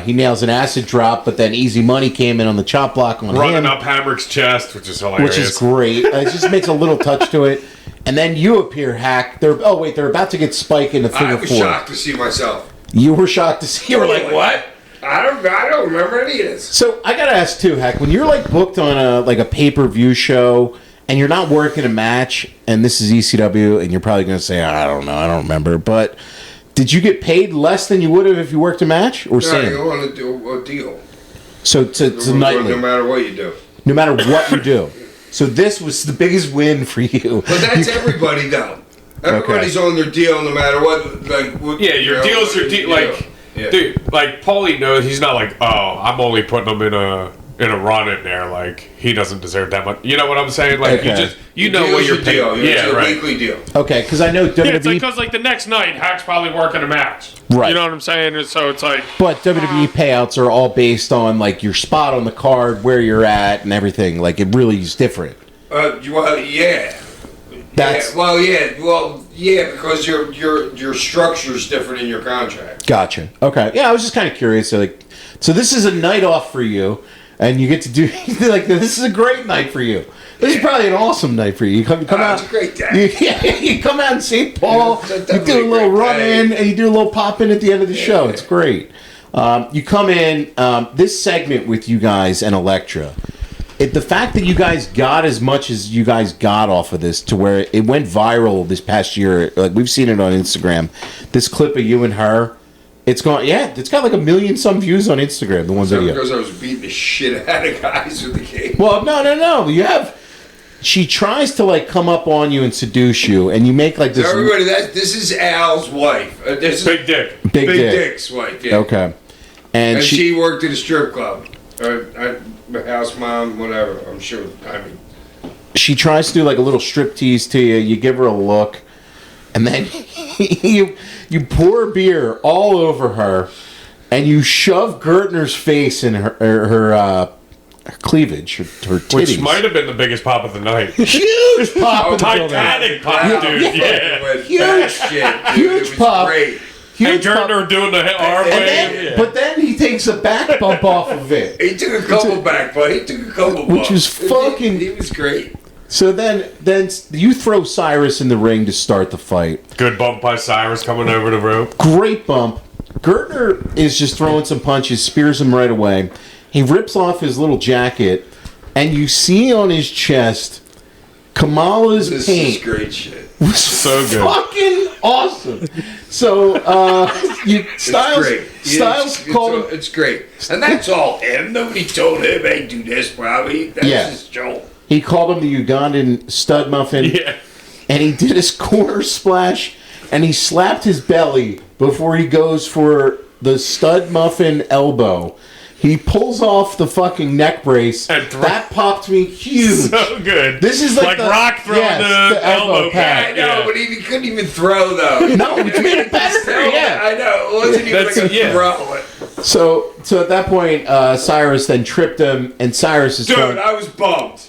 He nails an acid drop, but then Easy Money came in on the chop block on running him. up Hamrick's chest, which is hilarious. Which is great. It just makes a little touch to it. And then you appear, Hack. They're about to get Spike in the I figure was 4. shocked to see myself. You were shocked to see. You were like, what? I don't remember any of this. So I gotta ask too, Hack, when you're like booked on a pay-per-view show and you're not working a match, and this is ECW, and you're probably gonna say, I don't know, I don't remember, but did you get paid less than you would have if you worked a match, or No, same? you want to do a deal. So it's nightly, No matter what you do. no matter what you do. So this was the biggest win for you. But that's everybody though. Everybody's on their deal no matter what. Your deal's your deal. Like, dude, like Paulie knows he's not like, oh, I'm only putting him in a run in there. Like he doesn't deserve that much. You know what I'm saying? Like you know what you're paying. It's a weekly deal. Okay, because I know WWE. Yeah, it's like because like the next night, Hack's probably working a match. Right. You know what I'm saying? And so it's like. But WWE payouts are all based on like your spot on the card, where you're at, and everything. Like it really is different. Well, yeah. That's because your structure's different in your contract. Gotcha. Okay. Yeah, I was just kind of curious. So this is a night off for you, and you get to do like this is a great night for you. This is probably an awesome night for you. You come out. It's a great day. You come out in St. Paul. Yeah, it's you do a little definitely a great run day. in, and you do a little pop in at the end of the show. It's great. You come in this segment with you guys and Elektra. The fact that you guys got as much as you guys got off of this to where it went viral this past year, like we've seen it on Instagram, this clip of you and her, it's got like 1 million some views on Instagram, the one video. Because I was beating the shit out of guys with the game. Well, no. She tries to like come up on you and seduce you, and you make like this. So everybody, this is Al's wife. This is Big Dick. Big Dick. Dick's wife. Yeah. Okay. And she worked at a strip club. House mom, whatever. I'm sure. I mean, she tries to do like a little strip tease to you. You give her a look, and then you pour beer all over her, and you shove Gertner's face in her cleavage, her titties. Which might have been the biggest pop of the night. Huge pop! in the building. Titanic pop, dude. Yeah. Huge pop. Great. And Gertner doing the arm wave. But then he takes a back bump off of it. He took a couple back, but he took a couple Which bumps. is fucking. He was great. So then you throw Cyrus in the ring to start the fight. Good bump by Cyrus coming over the rope. Great bump. Gertner is just throwing some punches, spears him right away. He rips off his little jacket, and you see on his chest Kamala's This paint. is great shit. Was So good. fucking awesome. So Styles called him. It's great, and that's all him. Nobody told him, "Hey, do this." Probably that's his Joel. He called him the Ugandan stud muffin. Yeah. And he did his corner splash, and he slapped his belly before he goes for the stud muffin elbow. He pulls off the fucking neck brace. That popped me huge. So good. This is like the, Rock throwing the elbow pad. I know, but he couldn't even throw though. No, which made it better. Yeah, I know. It wasn't even like a throw. So at that point, Cyrus then tripped him, and Cyrus is Dude, trying. I was bummed.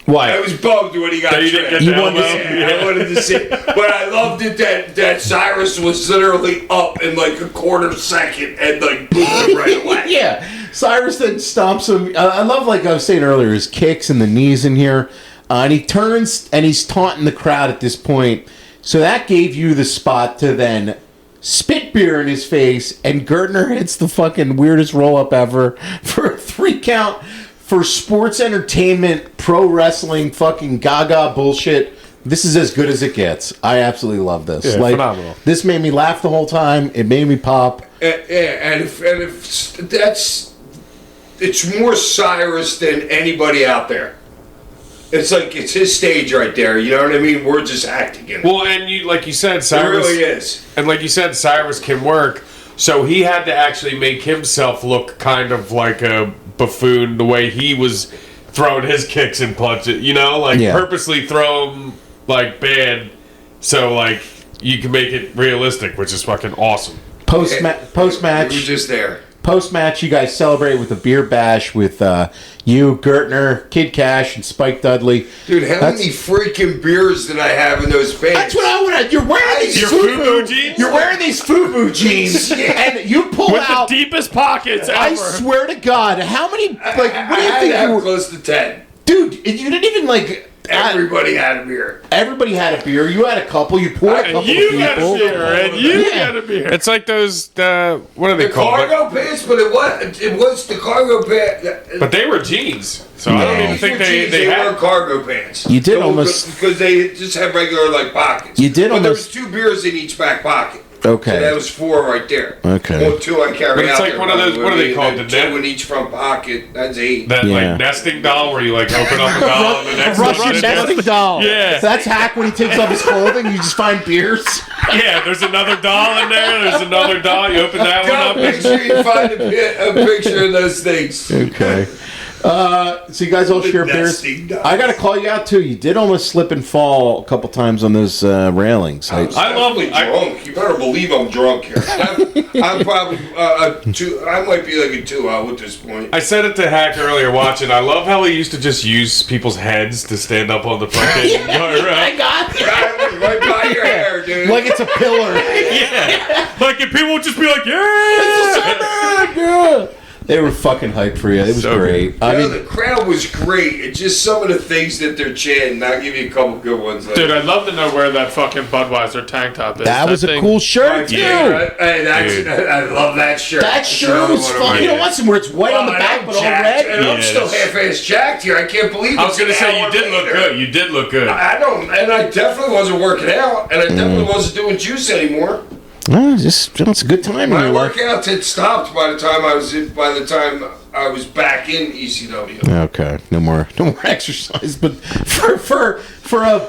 Why? I was bummed when he got tripped. You wanted to see, I wanted to see, but I loved it that Cyrus was literally up in like a quarter second and like moved him right away. Yeah, Cyrus then stomps him. I love, like I was saying earlier, his kicks and the knees in here, and he turns and he's taunting the crowd at this point. So that gave you the spot to then spit beer in his face, and Gertner hits the fucking weirdest roll up ever for a 3 count. For sports entertainment, pro wrestling, fucking gaga bullshit, this is as good as it gets. I absolutely love this. Yeah, phenomenal. This made me laugh the whole time. It made me pop. And if that's, it's more Cyrus than anybody out there. It's like it's his stage right there. You know what I mean? We're just acting in it. Well, and like you said, Cyrus. It really is. And like you said, Cyrus can work. So he had to actually make himself look kind of like a buffoon the way he was throwing his kicks and punches. You know, like purposely throw them like bad, so like you can make it realistic, which is fucking awesome. Post match, We were just there. Post match, you guys celebrate with a beer bash with you, Gertner, Kid Cash, and Spike Dudley. Dude, how many freaking beers did I have in those pants? That's what I want to. You're wearing these FUBU jeans. You're wearing these FUBU jeans, and you pull With out the deepest pockets ever. I swear to God, how many? Like, what do I you had think to have you were, close to 10. dude? You didn't even like. Everybody had a beer. Everybody had a beer. You had a couple. You poured a couple And you of got people. a beer, and you got a beer. It's like those what are they The called? cargo pants, but it was the cargo pants. But they were jeans, so I don't even think they were had. cargo pants. You did almost- because they just have regular like pockets. You did but there almost- was 2 beers in each back pocket. Okay. So that was 4 right there. Okay. Well, 2 I carry But it's out like there, one of those- but what are they we- called, the 2 net? in each front pocket. That's 8. That Yeah. like nesting doll where you like open up a doll and the next Russian one- nesting doll. Yeah. That's Hack when he takes off his clothing. You just find beers. Yeah, there's another doll in there. There's another doll. You open that one God, up. make sure you find a picture of those things. Okay. So you guys all share beers. Nesting dolls. I got to call you out too. You did almost slip and fall a couple times on those railings. I love drunk. You better believe I'm drunk here. I'm probably a 2. I might be like a 2 out at this point. I said it to Hack earlier watching. I love how he used to just use people's heads to stand up on the fucking I got it. Right by your hair, dude. Like it's a pillar. Yeah. Like if people would just be like, yeah. Yeah. They were fucking hyped for you. It was So great. I mean, The crowd was great. It's just some of the things that they're chanting. I'll give you a couple good ones. Like, Dude, I'd love to know where that fucking Budweiser tank top is. that was a thing- cool shirt too. yeah, Dude. I love that shirt. That shirt was fun. You know what? Where it's white on the back but all red. And I'm Yeah, still that's- half-ass jacked here. I can't believe I was gonna it's say an you hour did look later. good. You did look good. I don't, and I definitely wasn't working out, and I definitely wasn't doing juice anymore. It's a good time in My your life. workouts had stopped by the time I was back in ECW. Okay, no more exercise. But for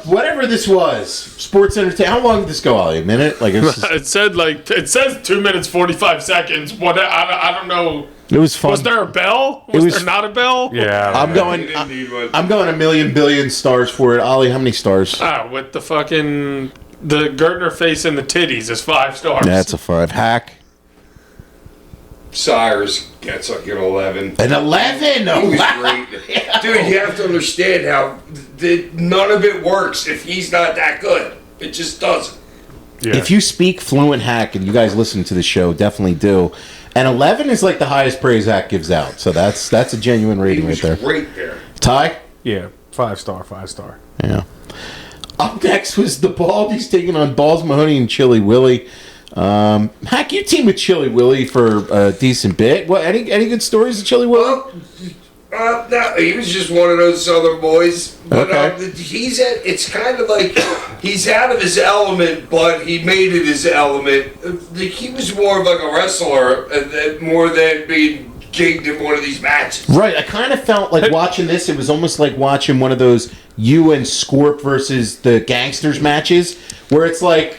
whatever this was, sports entertainment. How long did this go, Ollie? A minute? Like it was. It says 2 minutes 45 seconds. What I don't know. It was fun. Was there a bell? Was there not a bell? Yeah. I'm going. You didn't need one. I'm going a million billion stars for it. Ollie, how many stars? With the fucking the Gertner face and the titties is 5 stars. That's a 5. Hack. Cyrus gets like an 11. An 11. He Oh, was wow. great. Dude, you have to understand how none of it works if he's not that good. It just doesn't. Yeah. If you speak fluent Hack, and you guys listen to the show, definitely do. And 11 is like the highest praise Hack gives out. So that's a genuine He rating right was there. great there. Ty? Yeah. 5-star. 5-star. Yeah. Up next was the Baldies taking on Balls Mahoney and Chili Willy. Hack, you teamed with Chili Willy for a decent bit. What? Any good stories of Chili Willy? Well, No, he was just one of those Southern boys. But Okay. it's kind of like he's out of his element, but he made it his element. He was more of like a wrestler, more than being gigged in one of these matches. Right, I kind of felt like watching this. It was almost like watching one of those you and Scorp versus the Gangsters matches, where it's like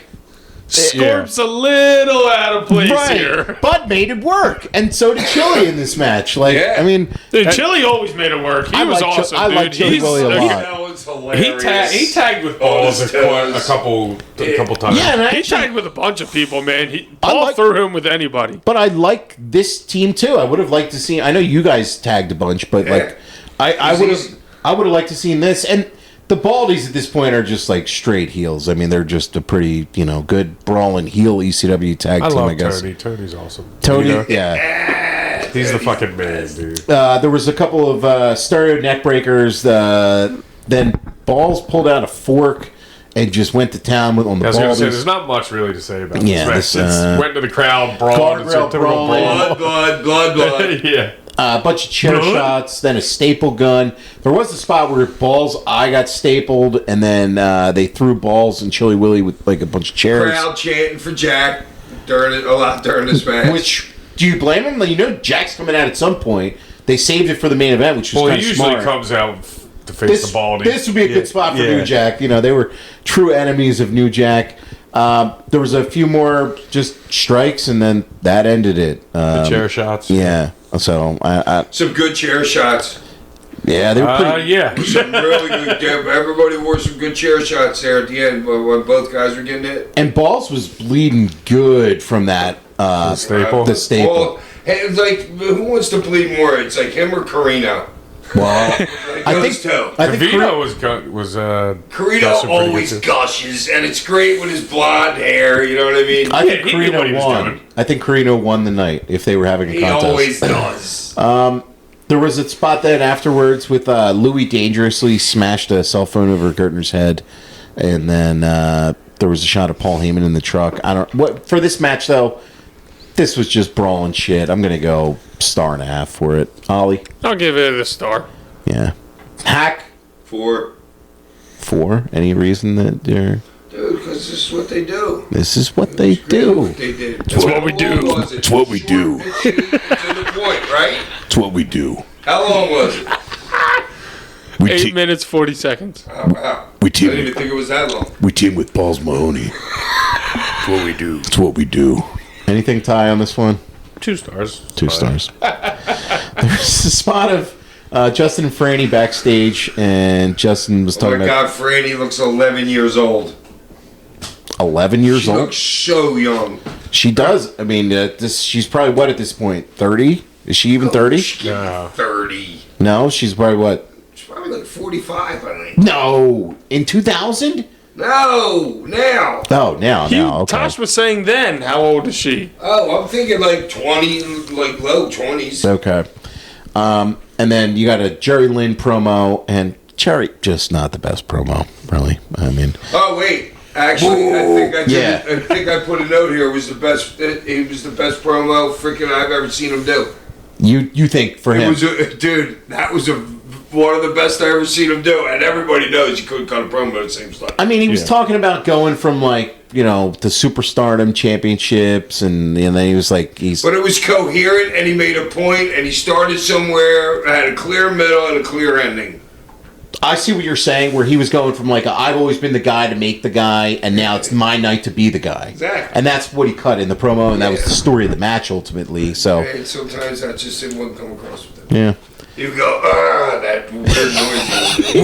Scorp's a little out of place here. Bud made it work, and so did Chili in this match. Like, Yeah. I mean, Dude, Chili always made it work. He I was like awesome, I dude. like Chili He's- Willy a lot. That was hilarious. He tagged with On balls his a toes. couple times. yeah, and I He actually, tagged with a bunch of people, man. I Paul like- threw him with anybody. but I like this team too. I would have liked to see. I know you guys tagged a bunch, but like, I would have liked to seen this. And the Baldies at this point are just like straight heels. I mean, they're just a pretty good brawling heel ECW tag I team. love I guess Tony. Tony's awesome. Tony, You know? yeah. He's the fucking man, dude. There was a couple of stereo neck breakers. Then Balls pulled out a fork and just went to town on the I was going to say, Baldies. there's not much really to say about Yeah, this this, match. Went to the crowd, brawled, it's a guardrail typical brawl. Blood. Yeah. A bunch of chair shots, then a staple gun. There was a spot where Balls' eye got stapled, and then they threw Balls and Chili Willy with like a bunch of chairs. Crowd chanting for Jack a lot during this match. Which, do you blame him? You know Jack's coming out at some point. They saved it for the main event, which was Well, kind he of usually smart. comes out to face the Baldy. This would be a good spot for Yeah. New Jack. You know, they were true enemies of New Jack. There was a few more just strikes, and then that ended it. The chair shots. Yeah. So Some good chair shots. yeah, they were pretty. Yeah. Some really good. Everybody wore some good chair shots there at the end when both guys were getting hit. And Balls was bleeding good from that. Staple. The staple. Well, it's like, who wants to bleed more? It's like him or Carino. Well, Like I those think two. I think Vito was Carino gushing pretty always good, too. gushes, and it's great with his blonde hair. You know what I mean? I think he knew what he Carino was won. doing. I think Carino won the night if they were having a He contest. always does. There was a spot then afterwards with Louis dangerously smashed a cell phone over Gertner's head, and then there was a shot of Paul Heyman in the truck. I don't what for this match though. This was just brawling shit. I'm gonna go 1.5 for it. Ollie, I'll give it a star. yeah. Hack 4. 4. Any reason that you're? Dude, because this is what they do. This is what they do. They did. It's what we do. It's what we do. It's to the point, right? It's what we do. How long was it? We 8 minutes, 40 seconds. Oh, wow. We I team. didn't even think it was that long. We team with Balls Mahoney. It's what we do. It's what we do. Anything, Ty, on this one? 2 stars. 2 stars. There's a spot of Justin and Franny backstage, and Justin was Oh talking my about God, Franny looks 11 years old. 11 years She old. looks so young. She does. I mean, she's probably what at this point? 30? Is she even 30? She's No. 30. No, she's probably what? She's probably like 45, I think. No, in 2000? No, now. Oh, now, okay. Tosh was saying then, how old is she? Oh, I'm thinking like 20, like low 20s. Okay. And then you got a Jerry Lynn promo, and Jerry just not the best promo, really. I mean, Oh wait, actually, Yeah. I think I put a note here. It was the best. It was the best promo freaking I've ever seen him do. you think for It him? was dude. That was one of the best I ever seen him do, and everybody knows you couldn't cut a promo at the same time. I mean, he was talking about going from like the Superstardom championships, and then he was like, But it was coherent, and he made a point, and he started somewhere, had a clear middle and a clear ending. I see what you're saying, where he was going from like I've always been the guy to make the guy, and now it's my night to be the guy. Exactly. And that's what he cut in the promo, and that was the story of the match ultimately. So And sometimes that just it wouldn't come across with him. yeah, You go, that weird noise.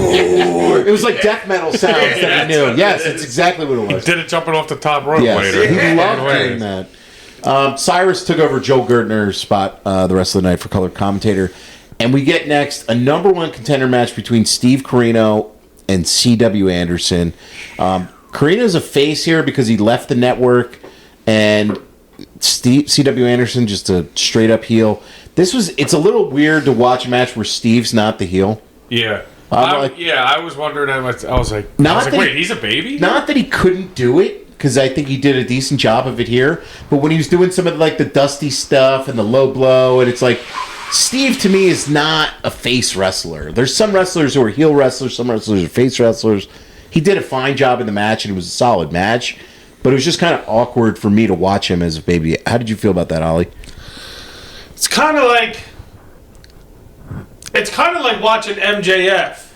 it was like death metal sounds that he knew. Yes, it's exactly what it was. Did it jumping off the top rope Yes, later. he loved Right doing that. Cyrus took over Joe Gertner's spot the rest of the night for color commentator. And we get next a number 1 contender match between Steve Corino and C.W. Anderson. Corino's a face here because he left the network, and C.W. Anderson just a straight up heel. It's a little weird to watch a match where Steve's not the heel. Yeah. I'm like- I was wondering. I was like, Not that wait, he- he's a baby? Not that he couldn't do it, because I think he did a decent job of it here. But when he was doing some of like the dusty stuff and the low blow, and it's like Steve to me is not a face wrestler. There's some wrestlers who are heel wrestlers, some wrestlers are face wrestlers. He did a fine job in the match, and it was a solid match, but it was just kind of awkward for me to watch him as a baby. How did you feel about that, Ollie? It's kind of like watching MJF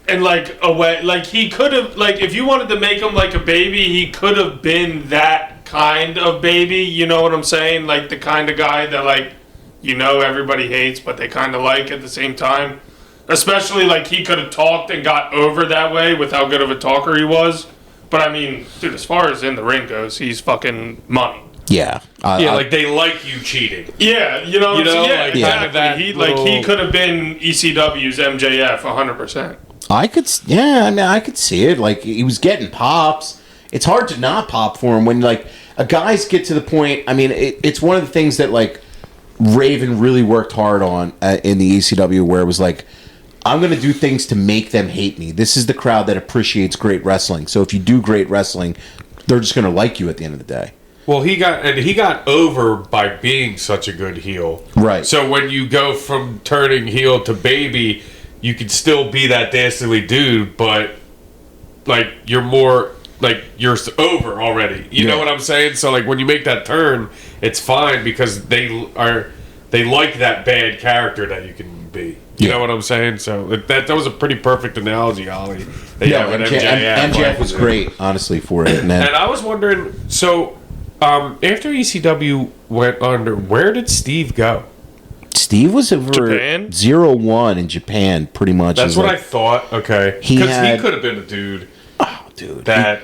in like a way. Like he could have, like if you wanted to make him like a baby, he could have been that kind of baby. You know what I'm saying? Like the kind of guy that like everybody hates, but they kind of like at the same time. Especially like he could have talked and got over that way with how good of a talker he was. But I mean, dude, as far as in the ring goes, he's fucking money. Yeah. Like they like you cheating. Yeah, yeah, like, exactly. kind of that He could have been ECW's MJF 100%. I could see it. Like he was getting pops. It's hard to not pop for him when like a guys get to the point. I mean, it's one of the things that like Raven really worked hard on in the ECW, where it was like, I'm going to do things to make them hate me. This is the crowd that appreciates great wrestling. So if you do great wrestling, they're just going to like you at the end of the day. Well, he got over by being such a good heel. Right. So when you go from turning heel to baby, you can still be that dastardly dude, but like you're more like you're over already. You know what I'm saying? So like when you make that turn, it's fine because they like that bad character that you can be. You know what I'm saying? So that was a pretty perfect analogy, Ollie. MJF was great, honestly, for it. And I was wondering, so after ECW went under, where did Steve go? Steve was over Japan? 0-1 in Japan, pretty much. That's what I thought. Okay, because he could have been a dude. Oh, dude, that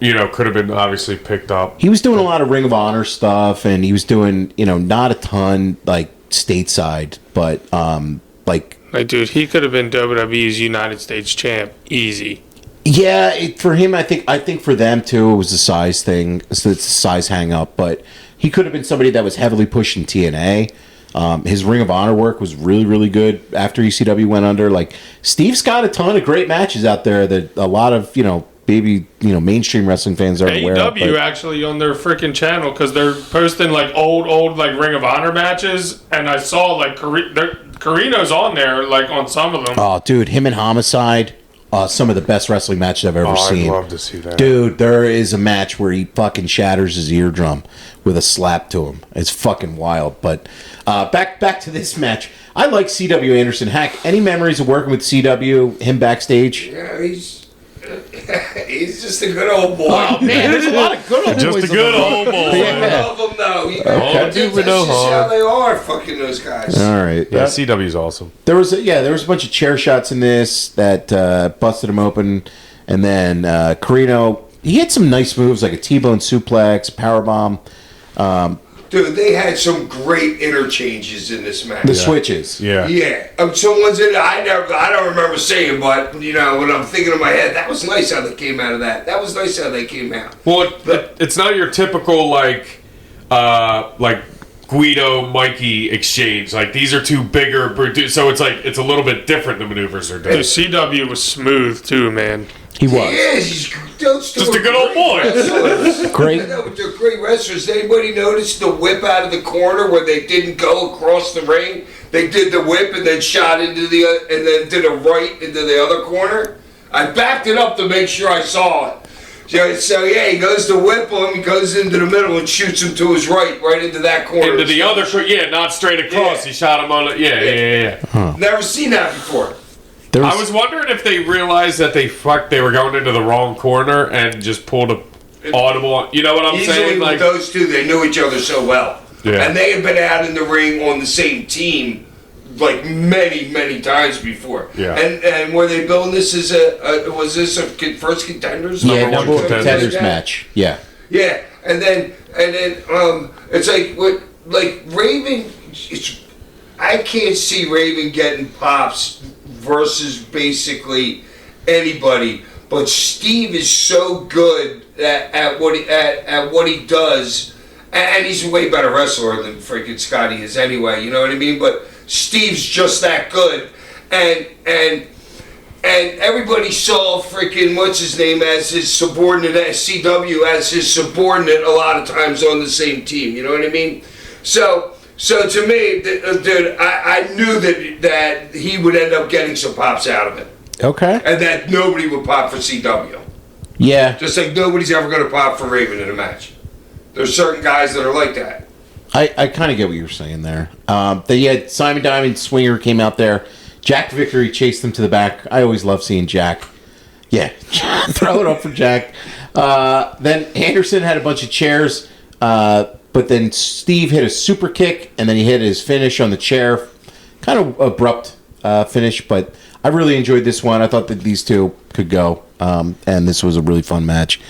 could have been obviously picked up. He was doing a lot of Ring of Honor stuff, and he was doing not a ton like stateside, but like dude, he could have been WWE's United States champ, easy. Yeah, for him, I think for them too, it was a size thing. So it's a size hang up, but he could have been somebody that was heavily pushing TNA. His Ring of Honor work was really, really good after ECW went under. Like Steve's got a ton of great matches out there that a lot of mainstream wrestling fans are aware of. AEW actually on their freaking channel, because they're posting like old like Ring of Honor matches, and I saw like Carino's on there like on some of them. Oh, dude, him and Homicide. Some of the best wrestling matches I've ever seen. I'd love to see that. Dude, there is a match where he fucking shatters his eardrum with a slap to him. It's fucking wild. But back to this match. I like CW Anderson. Hack, any memories of working with CW, him backstage? Yeah, he's just a good old boy. Oh, man, there's a lot of good old boys. Just a good old boy. I love them though. That's just how they are, fucking those guys. All right. Yeah, CW's awesome. There was a bunch of chair shots in this that busted him open, and then Carino, he had some nice moves like a T-bone suplex, powerbomb. Dude, they had some great interchanges in this match. The switches. Yeah. Yeah. Some ones that I don't remember seeing, but when I'm thinking in my head, that was nice how they came out of that. That was nice how they came out. Well, it's not your typical like Guido Mikey exchange. Like these are two bigger, so it's like it's a little bit different. The maneuvers are The different. CW was smooth too, man. He was. He's just a good old boy. Great. They're great wrestlers. Anybody notice the whip out of the corner where they didn't go across the ring? They did the whip and then shot into and then did a right into the other corner. I backed it up to make sure I saw it. So he goes to whip him, he goes into the middle and shoots him to his right into that corner. Into the other, not straight across. Yeah. He shot him on the, Huh. Never seen that before. I was wondering if they realized that they were going into the wrong corner and just pulled a audible. You know what I'm saying? Like those two, they knew each other so well, and they had been out in the ring on the same team like many times before. Yeah. And were they building this as was this a first contenders? Number one contenders match. Yeah. Yeah, and then it's like Raven. I can't see Raven getting pops versus basically anybody, but Steve is so good at what he does, and he's a way better wrestler than freaking Scotty is anyway. You know what I mean? But Steve's just that good, and everybody saw freaking what's his name as his subordinate, CW as his subordinate a lot of times on the same team. You know what I mean? So So to me, dude, I knew that he would end up getting some pops out of it. Okay. And that nobody would pop for CW. Yeah. Just like nobody's ever going to pop for Raven in a match. There's certain guys that are like that. I kind of get what you were saying there. They had Simon Diamond Swinger came out there. Jack Victory chased them to the back. I always love seeing Jack. Yeah, throw it up for Jack. Then Anderson had a bunch of chairs, but then Steve hit a super kick, and then he hit his finish on the chair. Kind of abrupt finish, but I really enjoyed this one. I thought that these two could go, and this was a really fun match.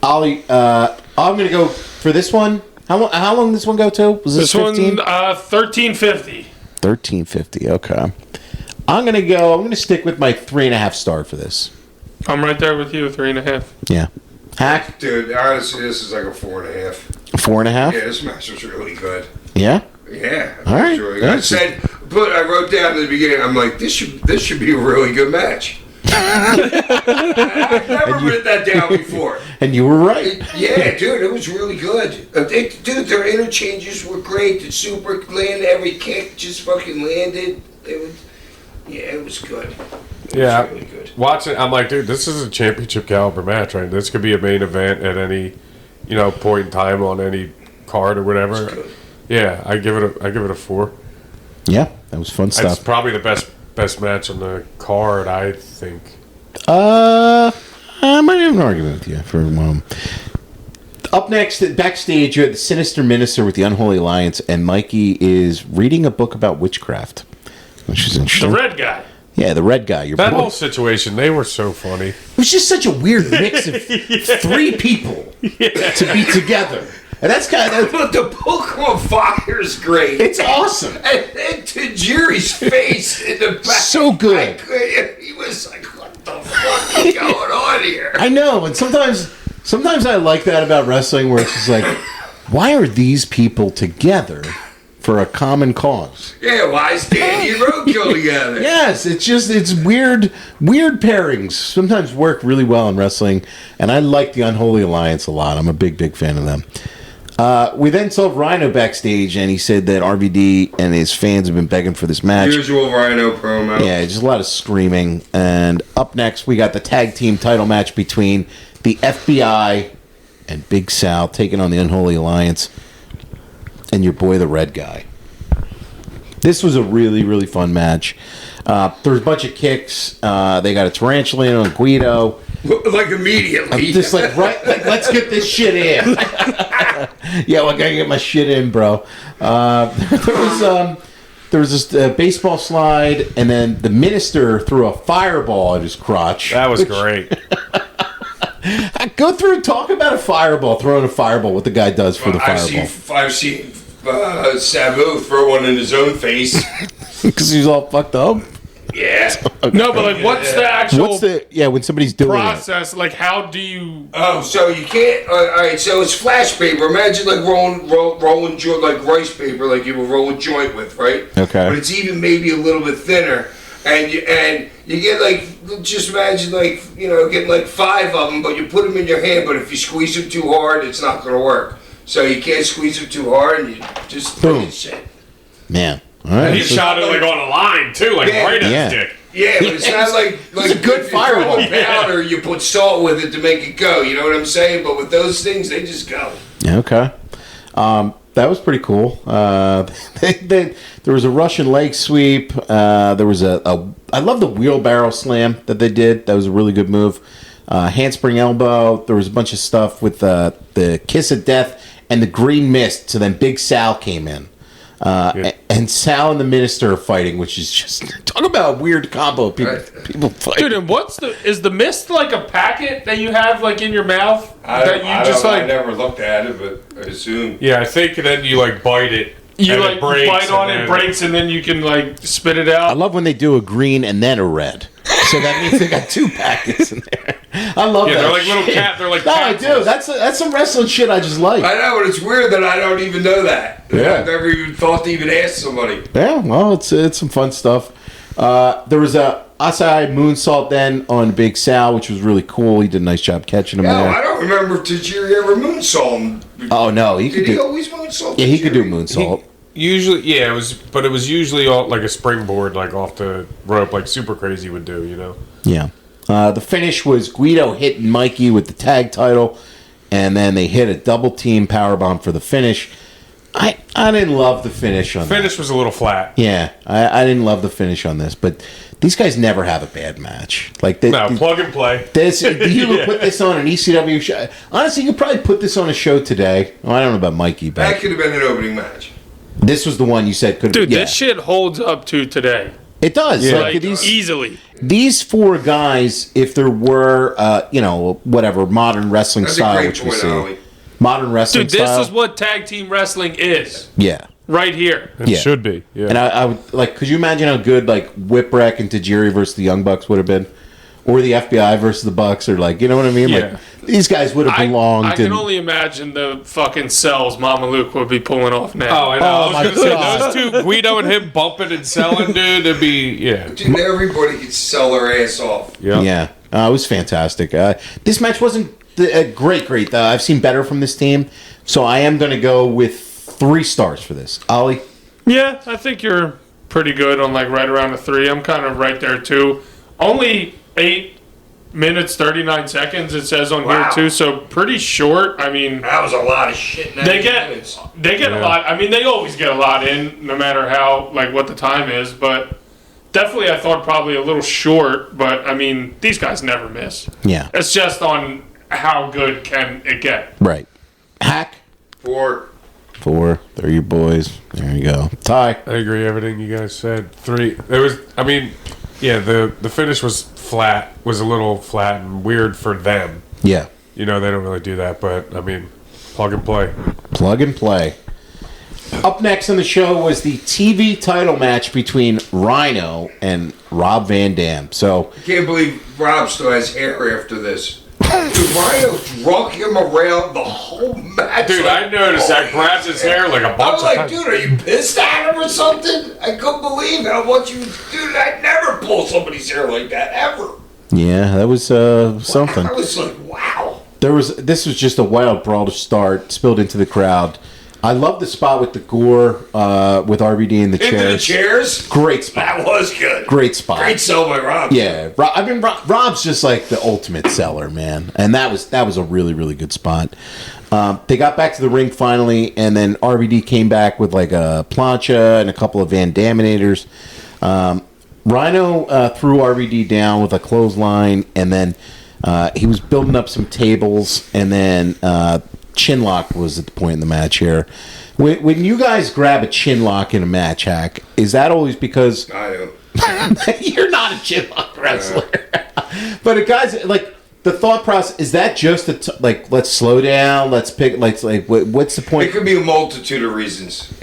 Ollie, I'm going to go for this one. How long did this one go to? Was this 15? 1350. 1350. Okay. I'm gonna stick with my 3.5 star for this. I'm right there with you, 3.5. Yeah. Hack. Dude, honestly, this is like a 4.5. 4.5. Yeah, this match was really good. Yeah. Yeah. All right. Really good. I wrote down at the beginning. I'm like, this should be a really good match. I've never written that down before. And you were right. Yeah, dude, it was really good. Dude, their interchanges were great. The super landed, every kick just fucking landed. It was good. It was really good. Watching, I'm like, dude, this is a championship caliber match, right? This could be a main event at any, point in time on any card or whatever. Yeah, I give it a 4. Yeah, that was fun stuff. It's probably the best match on the card, I think. I might have an argument with you for a moment. Up next, backstage, you're at the Sinister Minister with the Unholy Alliance, and Mikey is reading a book about witchcraft, which is interesting. The red guy. Yeah, the red guy. That whole situation, they were so funny. It was just such a weird mix of 3 people to be together. And that's kind of... But the book on fire is great. It's awesome. And to Jerry's face in the back. So good. He was like, what the fuck is going on here? I know, and sometimes I like that about wrestling, where it's just like, why are these people together for a common cause? Yeah, why is Danny and Roadkill together? Yes, it's weird pairings. Sometimes work really well in wrestling, and I like the Unholy Alliance a lot. I'm a big fan of them. We then saw Rhino backstage, and he said that RVD and his fans have been begging for this match. Usual Rhino promo. Yeah, just a lot of screaming. And up next, we got the tag team title match between the FBI and Big Sal taking on the Unholy Alliance and your boy, the Red Guy. This was a really fun match. There was a bunch of kicks. They got a tarantula in on Guido. Like immediately. Just like, right, like, let's get this shit in. Yeah, well, I gotta get my shit in, bro. There was this baseball slide, and then the minister threw a fireball at his crotch. That was great. Go through and talk about a fireball, throwing a fireball, what the guy does for the fireball. I've seen Sabu throw one in his own face. Because he's all fucked up. Yeah. No, but like, what's the actual when somebody's doing process? Like, how do you? Oh, so you can't. All right, so it's flash paper. Imagine like rolling joint, like rice paper, like you would roll a joint with, right? Okay. But it's even maybe a little bit thinner, and you get like, just imagine like, getting like 5 of them, but you put them in your hand. But if you squeeze them too hard, it's not going to work. So you can't squeeze them too hard, and you just Boom. shit. Man. All right. He shot it like on a line too, like right at his dick. Yeah, but it's not like a good if fireball. You throw a powder, you put salt with it to make it go. You know what I'm saying? But with those things, they just go. Okay. That was pretty cool. There was a Russian leg sweep. There was I love the wheelbarrow slam that they did. That was a really good move. Handspring elbow. There was a bunch of stuff with the kiss of death and the green mist. So then Big Sal came in. And Sal and the minister are fighting, which is just talk about a weird combo of people fighting. Dude, and is the mist like a packet that you have like in your mouth I never looked at it, but I assume. Yeah, I think then you like bite it. You and like it breaks, bite on and it, then breaks, and then you can like spit it out. I love when they do a green and then a red. So that means they got 2 packets in there. I love that. they're like little shit. cat. They're like No, I do. capsules. That's some wrestling shit I just like. I know, but it's weird that I don't even know that. Yeah. I've never even thought to even ask somebody. Yeah, well, it's some fun stuff. There was a Asai moonsault then on Big Sal, which was really cool. He did a nice job catching him No, there. I don't remember Tajiri ever moonsault. Oh no, he Did could he do. always moonsault? Yeah, he could do Tajiri? moonsault. Usually, yeah, it was usually all, like a springboard, like off the rope, like Super Crazy would do, you know? Yeah. The finish was Guido hitting Mikey with the tag title, and then they hit a double team powerbomb for the finish. I didn't love the finish on Finish was a little flat. Yeah, I didn't love the finish on this, but these guys never have a bad match. Like Plug and play. This, you would put this on an ECW show. Honestly, you could probably put this on a show today. Well, I don't know about Mikey, but That could have been an opening match. this was the one you said could. Dude, yeah. this shit holds up to today. It does. Yeah. Like, these easily. these four guys, if there were, whatever modern wrestling That's a style, great which we point, see, Ollie. modern wrestling Dude, this style, is what tag team wrestling is. yeah. Right here. It Yeah. should be. Yeah. And I would like. Could you imagine how good like Whipwreck and Tajiri versus the Young Bucks would have been, or the FBI versus the Bucks, or like, you know what I mean? Yeah. Like these guys would have belonged. I can only imagine the fucking cells Mama Luke would be pulling off now. Oh, I know. Oh, I my was gonna say, God. those two, Guido and him bumping and selling, dude, it'd be, yeah. Dude, everybody could sell their ass off. Yeah, it was fantastic. This match wasn't great. I've seen better from this team, so I am going to go with 3 stars for this. Ollie? Yeah, I think you're pretty good on like right around a 3. I'm kind of right there too. Only 8 minutes 39 seconds it says on Wow. here too, so pretty short. I mean, That was a lot of shit. In that they 8 get minutes. a lot. I mean, they always get a lot in, no matter how like what the time is. But definitely, I thought probably a little short. But I mean, these guys never miss. Yeah. It's just on how good can it get. Right. Hack? 4. 4. They're your boys. There you go. Ty? I agree everything you guys said. 3. It was, I mean, yeah, the finish was a little flat and weird for them. Yeah. You know, they don't really do that, but, I mean, plug and play. Plug and play. Up next on the show was the TV title match between Rhino and Rob Van Dam. So, I can't believe Rob still has hair after this. Dude, Rhino drug him around the whole match. Dude, I noticed that grabs his hair like a I bunch was of like, times. dude, are you pissed at him or something? I couldn't believe how much you... Dude, I'd never pull somebody's hair like that, ever. yeah, that was something. I was like, wow. This was just a wild brawl to start, spilled into the crowd. I love the spot with the gore, with RVD in the Into the chairs. chairs? Great spot. That was good. Great spot. Great sell by Rob. Yeah, Rob's just like the ultimate seller, man, and that was a really, really good spot. They got back to the ring finally, and then RVD came back with like a plancha and a couple of Van Daminators. Rhino threw RVD down with a clothesline, and then he was building up some tables, and then chinlock was at the point in the match here. When you guys grab a chinlock in a match, Hack, is that always because I know. you're not a chinlock wrestler? But it guys like the thought process is that just like let's slow down, let's pick like what's the It point? could be a multitude of reasons.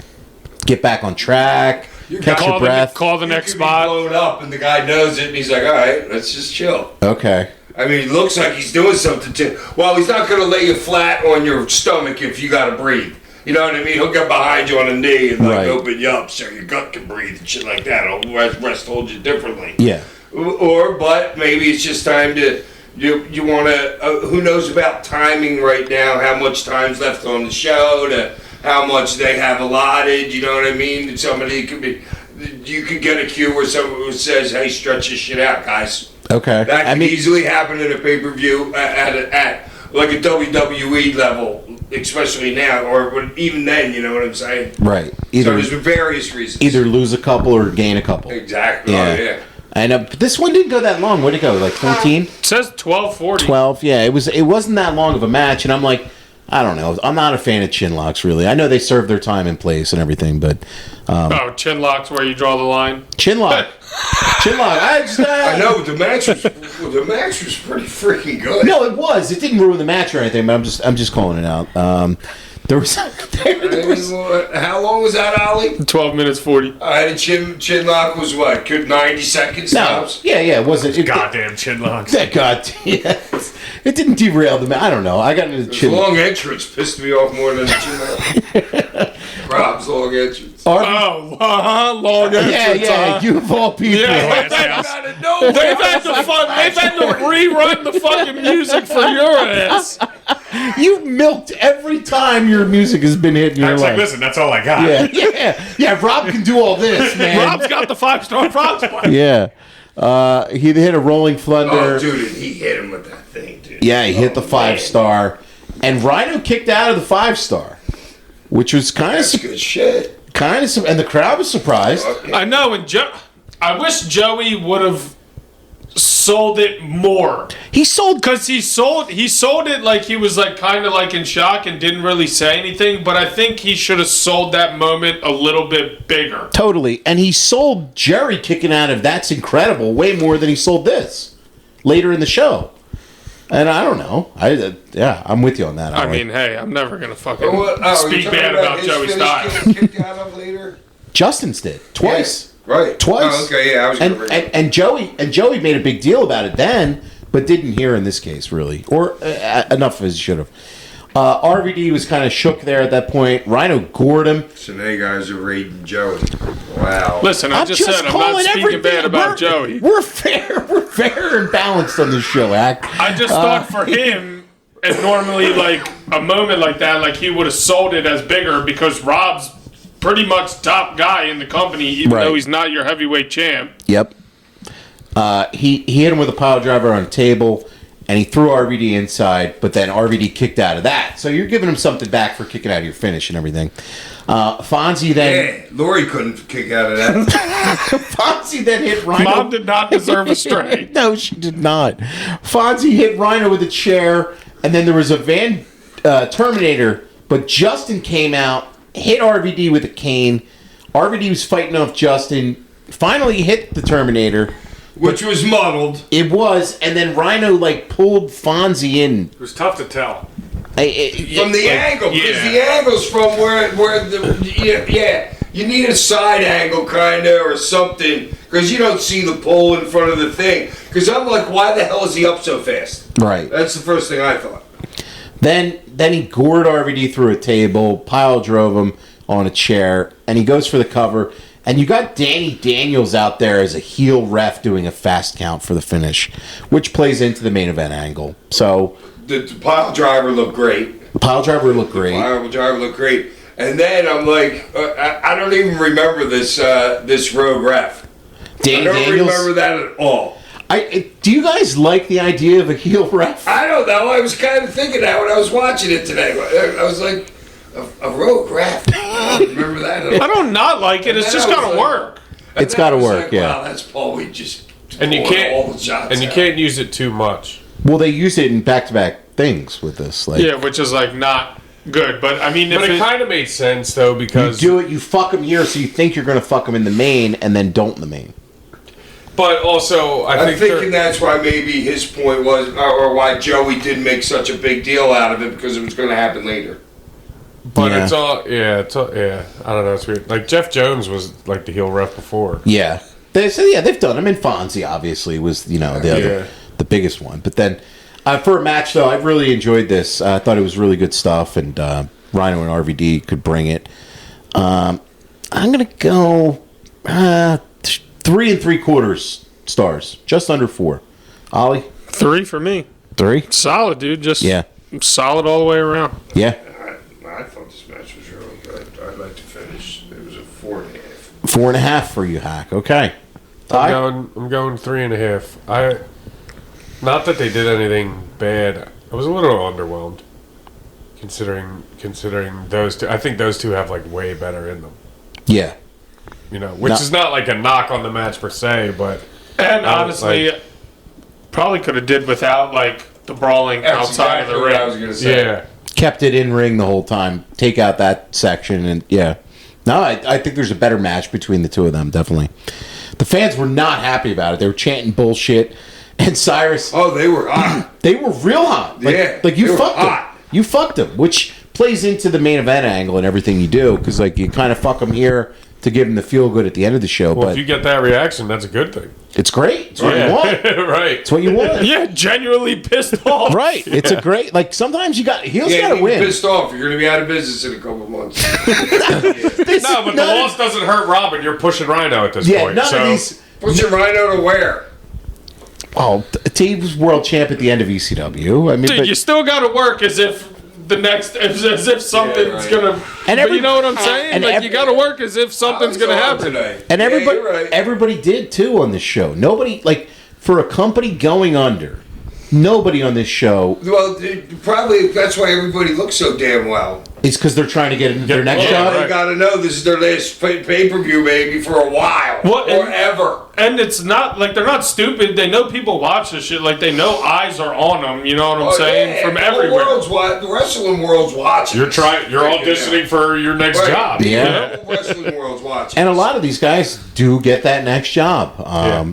Get back on track, catch your breath. Call the You next could be spot. blown up, and the guy knows it, and he's like, all right, let's just chill. Okay, I mean, it looks like he's doing something to... Well, he's not going to lay you flat on your stomach if you got to breathe. You know what I mean? He'll get behind you on a knee and like Right. open you up so your gut can breathe and shit like that. Rest holds you differently. yeah, But maybe it's just time to... You want to... who knows about timing right now? How much time's left on the show? To how much they have allotted? You know what I mean? Somebody could be... You could get a cue where someone says, hey, stretch this shit out, guys. okay. That I could mean, easily happen in a pay-per-view at like a WWE level, especially now, or even then, you know what I'm saying? right. So Either there's various reasons. either lose a couple or gain a couple. Exactly. Yeah. Oh, yeah. And but this one didn't go that long. Where'd it go? Like 14? It says 12:40. 12? Yeah, it wasn't that long of a match, and I'm like, I don't know. I'm not a fan of chinlocks, really. I know they serve their time and place and everything, but Oh, chin locks where you draw the line. chinlock, I know, but the match was pretty freaking good. No, it was. It didn't ruin the match or anything, but I'm just calling it out. There was How long was that, Ollie? 12 minutes 40. I had a chin lock was what? Good 90 seconds no, tops? yeah, it wasn't. Goddamn chinlocks. That god, yeah, it didn't derail the match. I don't know. I got into the The chin. long entrance pissed me off more than the chin lock. Rob's long entrance. Oh, long entrance, huh? You of all people. Yeah. Out of nowhere. They've had to rerun the fucking music for your ass. You've milked every time your music has been hit in your Hack's life. like, listen, that's all I got. Yeah. Rob can do all this, man. Rob's got the 5-star Bronx play. Yeah. He Hit a Rolling Thunder. Oh, dude, he hit him with that thing, dude. Yeah, he hit the man. 5-star. And Rhino kicked out of the 5-star, which was kind That's of good shit. and the crowd was surprised. I know, and I wish Joey would have sold it more. He sold Because he sold it like he was like kind of like in shock and didn't really say anything, but I think he should have sold that moment a little bit bigger. totally, and he sold Jerry kicking out of That's Incredible way more than he sold this later in the show. And I don't know. I'm with you on that. I mean, hey, I'm never gonna fucking Are you speak talking bad about his Joey finish Styles. getting kicked out of later? Justin's did twice. Yeah, right. Twice. Oh, okay, yeah, I was going to bring it up. And Joey made a big deal about it then, but didn't hear in this case really, or enough as he should have. RVD was kind of shook there at that point. Rhino gored him. So now you guys are raiding Joey. Wow. Listen, I just said I'm not calling speaking everything. bad about Joey. We're fair. We're fair and balanced on this show, Hack. I just thought for him, and normally like a moment like that, like he would have sold it as bigger because Rob's pretty much top guy in the company, even Right. though he's not your heavyweight champ. Yep. He hit him with a pile driver on a table, and he threw RVD inside, but then RVD kicked out of that. So you're giving him something back for kicking out of your finish and everything. Fonzie then... Yeah, Lori couldn't kick out of that. Fonzie then hit Rhino... Mom did not deserve a stray. No, she did not. Fonzie hit Rhino with a chair, and then there was a Terminator, but Justin came out, hit RVD with a cane. RVD was fighting off Justin, finally hit the Terminator. Which was muddled. It was, and then Rhino pulled Fonzie in. It was tough to tell. From the angle, because the angle's from where you need a side angle kind of or something, because you don't see the pole in front of the thing. Because I'm like, why the hell is he up so fast? Right. That's the first thing I thought. Then he gored RVD through a table, pile drove him on a chair, and he goes for the cover. And you got Danny Daniels out there as a heel ref doing a fast count for the finish, which plays into the main event angle. So The pile driver looked great. the pile driver looked great. Pile driver looked great. And then I'm like, I don't even remember this rogue ref. Danny I don't Daniels. remember that at all. Do you guys like the idea of a heel ref? I don't know. I was kind of thinking that when I was watching it today. I was like, a rogue ref. I don't remember that at all. I don't not like it. It's just And then I gotta was like- work. And It's then I gotta was work, like, yeah. Wow, that's Paul. We just And you poured can't- all the shots And you out. can't use it too much. Well, they use it in back-to-back things with this. Yeah, which is like not good. But I mean, But if it kind of made sense, though, you because... do it, you fuck them here, so you think you're going to fuck them in the main, and then don't in the main. But also, I I'm think... thinking that's why maybe his point was, or why Joey didn't make such a big deal out of it, because it was going to happen later. But Yeah. it's all... Yeah, I don't know, it's weird. Like, Jeff Jones was, like, the heel ref before. Yeah. They've done them. And Fonzie, obviously, was, the biggest one. But then, for a match, though, I really enjoyed this. I thought it was really good stuff, and Rhino and RVD could bring it. I'm going to go 3 3/4 stars. Just under 4. Ollie? 3 for me. 3? Solid, dude. Just Yeah. solid all the way around. Yeah. I thought this match was really good. I'd like to finish. It was a 4.5. 4.5 for you, Hack. Okay. Ty? I'm going 3.5. Not that they did anything bad. I was a little underwhelmed, considering those two. I think those two have like way better in them. Yeah. Which No. is not like a knock on the match per se, but And I was honestly, like- probably could have did without like the brawling That's outside exactly of the what ring. I was going to say. yeah. Kept it in ring the whole time. Take out that section, and yeah. No, I think there's a better match between the two of them, definitely. The fans were not happy about it. They were chanting bullshit. And Cyrus, Oh, they were hot. they were real hot. Yeah, Like you they were fucked them. hot. You fucked them, which plays into the main event angle and everything you do, because you kind of fuck them here to give them the feel good at the end of the show. Well, but if you get that reaction, that's a good thing. it's great. It's what you want. Right. It's what you want. Yeah, genuinely pissed off. Right. It's a great. Sometimes heels Yeah, got to you win. pissed off. You're going to be out of business in a couple of months. No, but the loss doesn't hurt Robin. You're pushing Rhino at this Yeah, point. none so of these. What's your Rhino to wear? Oh, he was world champ at the end of ECW. I mean, Dude, but, you still got to work as if the next, as if something's right. gonna. And But you know what I'm saying? and Like every- you got to work as if something's gonna happen. Today. and everybody, you're right. everybody did too on this show. Nobody, like, for a company going under, nobody on this show Well, probably that's why everybody looks so damn well. is because they're trying to get into their next Yeah, job. They gotta know this is their last pay-per-view, baby, for a while. What- and- Forever. And it's not like they're not stupid. They know people watch this shit. Like they know eyes are on them. You know what I'm saying? From the everywhere. the wrestling world's watching. You're this. trying. You're Freaking auditioning for your next Right. job. Yeah. The whole wrestling world's watching. And a lot of these guys do get that next job.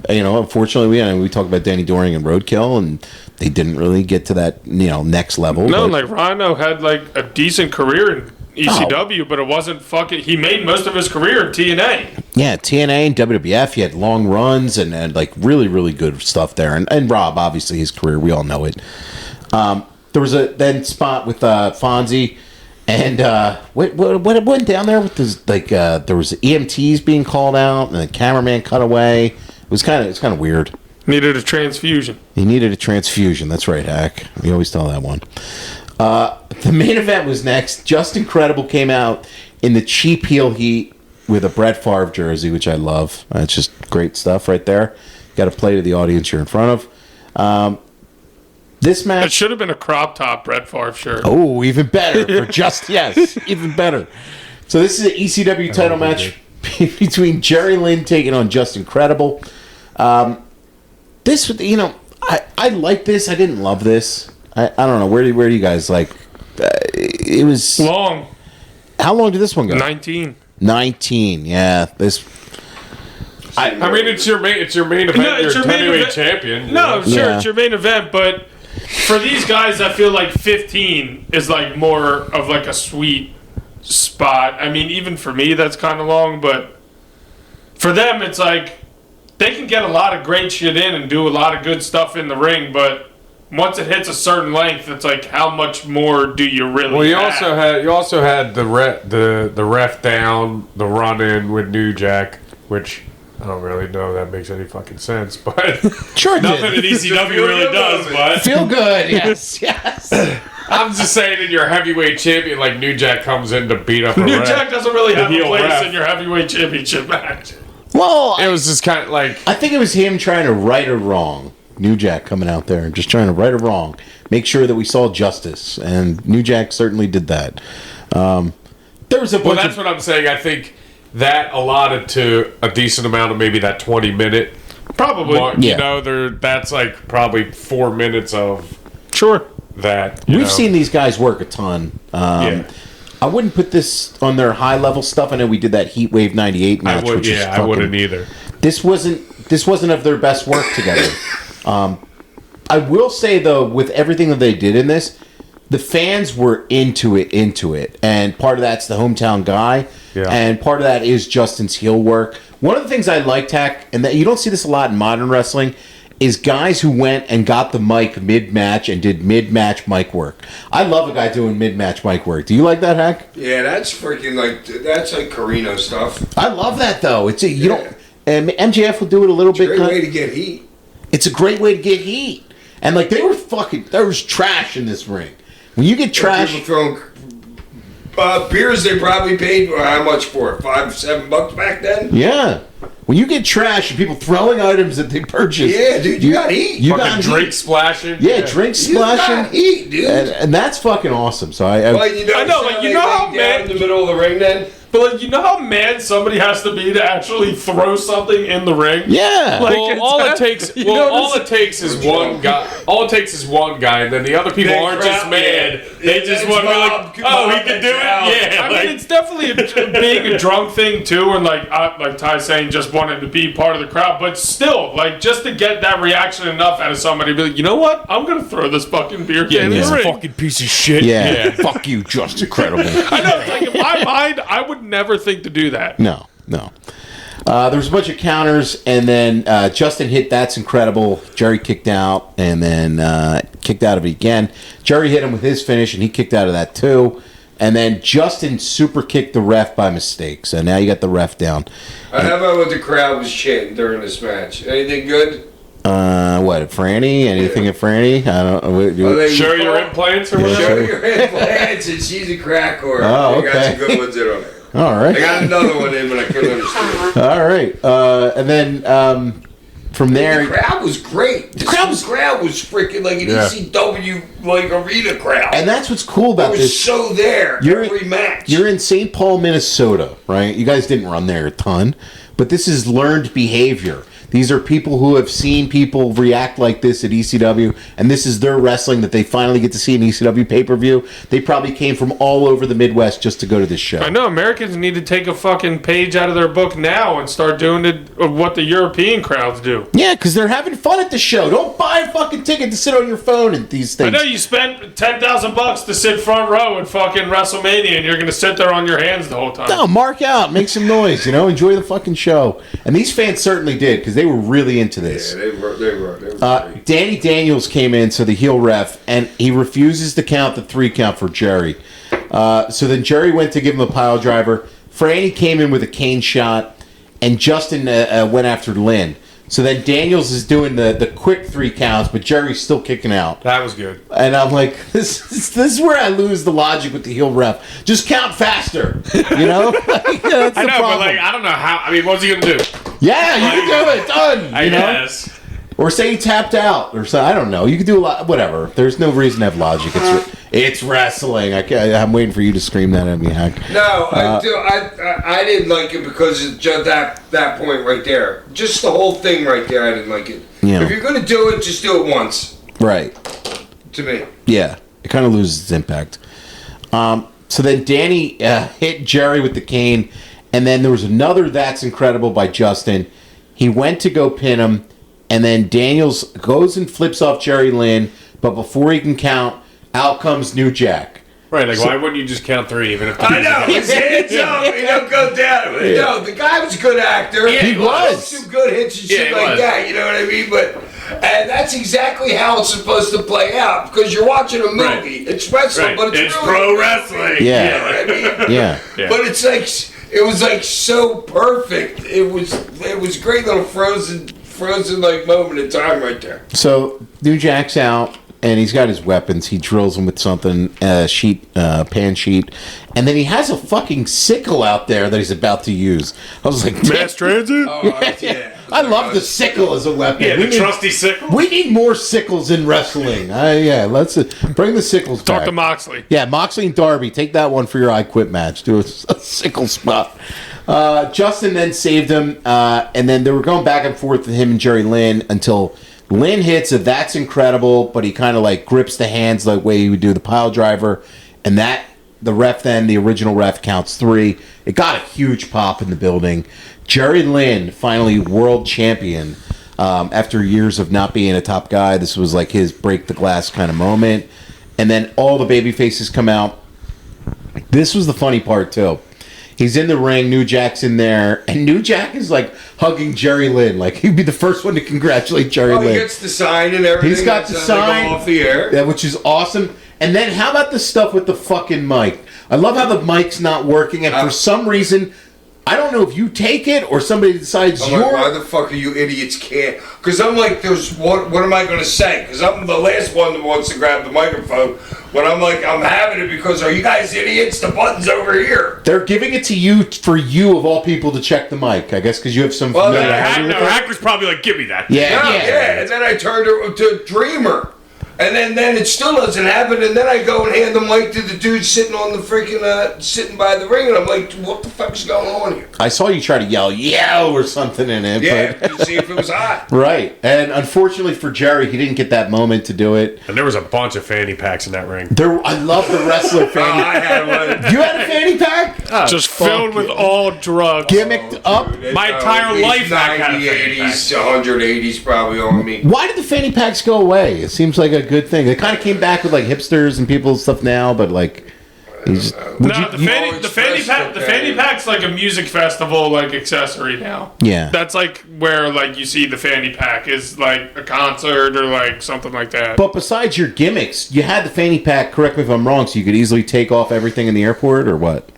You know, unfortunately, we talk about Danny Doring and Roadkill, and they didn't really get to that, next level. No, but- like Rhino had like a decent career in ECW, but it wasn't fucking. He made most of his career in TNA. yeah, TNA and WWF, he had long runs and like really, really good stuff there. And Rob, obviously, his career, we all know it. There was a then spot with Fonzie, and what went down there with this, like there was EMTs being called out, and the cameraman cut away. It was kind of weird. Needed a transfusion. He needed a transfusion. That's right, Hack. We always tell that one. The main event was next. Just Incredible came out in the cheap heel heat with a Brett Favre jersey, which I love. It's just great stuff right there. Got to play to the audience you're in front of. This It match... should have been a crop top Brett Favre shirt. Oh, even better. Yes, even better. So this is an ECW title match between Jerry Lynn taking on Just Incredible. This, I like this. I didn't love this. I don't know. Where do you guys like? It was Long. How long did this one go? 19. 19. Yeah, this. I mean, it's your main event. No, it's you're your main heavyweight event. champion. No, sure, Yeah. it's your main event, but for these guys, I feel like 15 is like more of like a sweet spot. I mean, even for me, that's kind of long, but for them, it's like they can get a lot of great shit in and do a lot of good stuff in the ring, but once it hits a certain length, it's like how much more do you really? Well, you have? also had the ref down, the run in with New Jack, which I don't really know if that makes any fucking sense, but Sure it nothing in did. ECW really does. But Feel good. Yes. I'm just saying, in your heavyweight champion, like New Jack comes in to beat up a New ref. Jack doesn't really The have a heel place ref. in your heavyweight championship match. Well, It was just kind of like I think it was him trying to right a wrong. New Jack coming out there and just trying to right a wrong, make sure that we saw justice, and New Jack certainly did that. There was a bunch Well, that's of what I'm saying. I think that allotted to a decent amount of maybe that 20-minute Probably. mark. Yeah. You know, that's like probably 4 minutes of Sure. that. we've seen these guys work a ton. Yeah. I wouldn't put this on their high level stuff. I know we did that Heat Wave '98 I match, would. which is Yeah, I wouldn't fucking, either. This wasn't of their best work together. I will say though, with everything that they did in this, the fans were into it, and part of that's the hometown guy, Yeah. and part of that is Justin's heel work. One of the things I liked, Hack, and that you don't see this a lot in modern wrestling, is guys who went and got the mic mid-match and did mid-match mic work. I love a guy doing mid-match mic work. Do you like that, Hack? Yeah, that's freaking that's like Carino stuff. I love that though. You don't. And MJF will do it a little bit. Great way to get heat. It's a great way to get heat. And like there was trash in this ring. When you get trash, People throwing beers they probably paid how much for it? $5-7 back then. yeah. When you get trash and people throwing items that they purchased, Yeah, dude, you got heat. You Fucking got drink heat. splashing. Yeah, drink You got splashing, heat, dude. and that's fucking awesome. So I Like, you know, I know, like, you know how down in the middle of the ring then? But like, you know how mad somebody has to be to actually throw something in the ring? yeah. Like, Well, it's all that- it takes, you well, know all this- it takes is one guy. All it takes is one guy, and then the other people They aren't just crowd- mad. yeah. They Yeah, just it's want to be Bob, like, come "Oh, on, he can do it." out. Yeah, I like, mean, it's definitely being a drunk thing too, and like Ty's saying, just wanted to be part of the crowd. But still, like, just to get that reaction enough out of somebody, be like, you know what? I'm gonna throw this fucking beer can in the ring. fucking piece of shit. yeah. Fuck you, just incredible. I know, like in my mind, I would never think to do that. No. There was a bunch of counters, and then Justin hit That's Incredible. Jerry kicked out, and then kicked out of it again. Jerry hit him with his finish, and he kicked out of that too. And then Justin super kicked the ref by mistake. So now you got the ref down. How about what the crowd was chanting during this match? Anything good? What, Franny? Anything at Franny? I don't know. Show your implants or Yeah, whatever. Show your implants, and she's a crack whore. Oh, I got some okay. good ones in on there. All right. I got another one in, but I couldn't understand. All right. And then from there... The crowd was great. The crowd was freaking like an ECW like arena crowd. And that's what's cool about it was this. so there every match. You're in St. Paul, Minnesota, right? You guys didn't run there a ton, but this is learned behavior. These are people who have seen people react like this at ECW, and this is their wrestling that they finally get to see in ECW pay-per-view. They probably came from all over the Midwest just to go to this show. I know Americans need to take a fucking page out of their book now and start doing what the European crowds do. Yeah, because they're having fun at the show. Don't buy a fucking ticket to sit on your phone and these things. I know you spent $10,000 to sit front row at fucking WrestleMania, and you're gonna sit there on your hands the whole time. No, mark out, make some noise, enjoy the fucking show. And these fans certainly did, because they were really into this. Yeah, they were great. Danny Daniels came in, so the heel ref, and he refuses to count the 3 count for Jerry. So then Jerry went to give him a pile driver. Franny came in with a cane shot, and Justin went after Lynn. So then Daniels is doing the quick 3 counts, but Jerry's still kicking out. That was good. And I'm like, this is where I lose the logic with the heel ref. Just count faster, That's I know, the but problem. I don't know how. I mean, what's he gonna do? Yeah, you can do it. Done. I guess. Or say he tapped out, or so. I don't know. You can do a lot. Whatever. There's no reason to have logic. It's wrestling. I'm waiting for you to scream that at me, Hack. No, I didn't like it because of just that point right there. Just the whole thing right there, I didn't like it. Yeah. If you're gonna do it, just do it once. Right. To me. Yeah. It kind of loses its impact. So then Danny hit Jerry with the cane, and then there was another That's Incredible by Justin. He went to go pin him, and then Daniels goes and flips off Jerry Lynn, but before he can count, out comes New Jack. Right, why wouldn't you just count 3 even if I know, his hands up, he don't go down. Yeah. No, the guy was a good actor. Yeah, he was. Some good hits and shit he like was. that, you know what I mean? And that's exactly how it's supposed to play out, because you're watching a movie. Right. It's wrestling, Right. but it's It's really pro a wrestling. movie, Yeah. You know what I mean? Yeah. Yeah. But it's like, it was like so perfect. It was a great little frozen like moment in time right there. So New Jack's out, and he's got his weapons. He drills him with something, pan sheet, and then he has a fucking sickle out there that he's about to use. I was like, Mass transit? Oh, yeah. I love the sickle as a weapon. Yeah, We the need- trusty sickle. We need more sickles in wrestling. Let's bring the sickles Talk back. to Moxley. Yeah, Moxley and Darby, take that one for your I Quit match. Do a sickle spot. Justin then saved him, and then they were going back and forth with him and Jerry Lynn until Lynn hits a That's Incredible, but he kind of like grips the hands the way he would do the pile driver, and the ref then, the original ref, counts 3. It got a huge pop in the building. Jerry Lynn, finally world champion, after years of not being a top guy. This was like his break the glass kind of moment. And then all the baby faces come out. This was the funny part too. He's in the ring, New Jack's in there, and New Jack is like hugging Jerry Lynn. Like he'd be the first one to congratulate Jerry Oh, Lynn. he gets the sign and everything. He's got the That's how they sign. go off the air. Yeah, which is awesome. And then how about the stuff with the fucking mic? I love how the mic's not working, and for some reason, I don't know if you take it or somebody decides I'm you're... like, why the fuck are you idiots can't? Because I'm like, what am I going to say? Because I'm the last one that wants to grab the microphone. When I'm like, I'm having it because are you guys idiots? The button's over here. They're giving it to you for you, of all people, to check the mic, I guess, because you have some Well, familiarity with it. Hacker's probably like, give me that. Yeah. And then I turned to Dreamer. And then it still doesn't happen, and then I go and hand the mic to the dude sitting on the freaking, sitting by the ring, and I'm like, what the fuck's going on here? I saw you try to yell, "Yo!" or something in it. Yeah, but- to see if it was hot. Right. And unfortunately for Jerry, he didn't get that moment to do it. And there was a bunch of fanny packs in that ring. I love the wrestler Oh, fanny. I had one. You had a fanny pack? Just filled with all drugs. Gimmicked up? My entire life I had a 90, fanny 80s, 180s probably on me. Why did the fanny packs go away? It seems like a good thing. They kind of came back with like hipsters and people and stuff now, but like... No, the fanny pack's like a music festival like accessory now. Yeah. That's like where like you see the fanny pack is like a concert or like something like that. But besides your gimmicks, you had the fanny pack, correct me if I'm wrong, so you could easily take off everything in the airport, or what?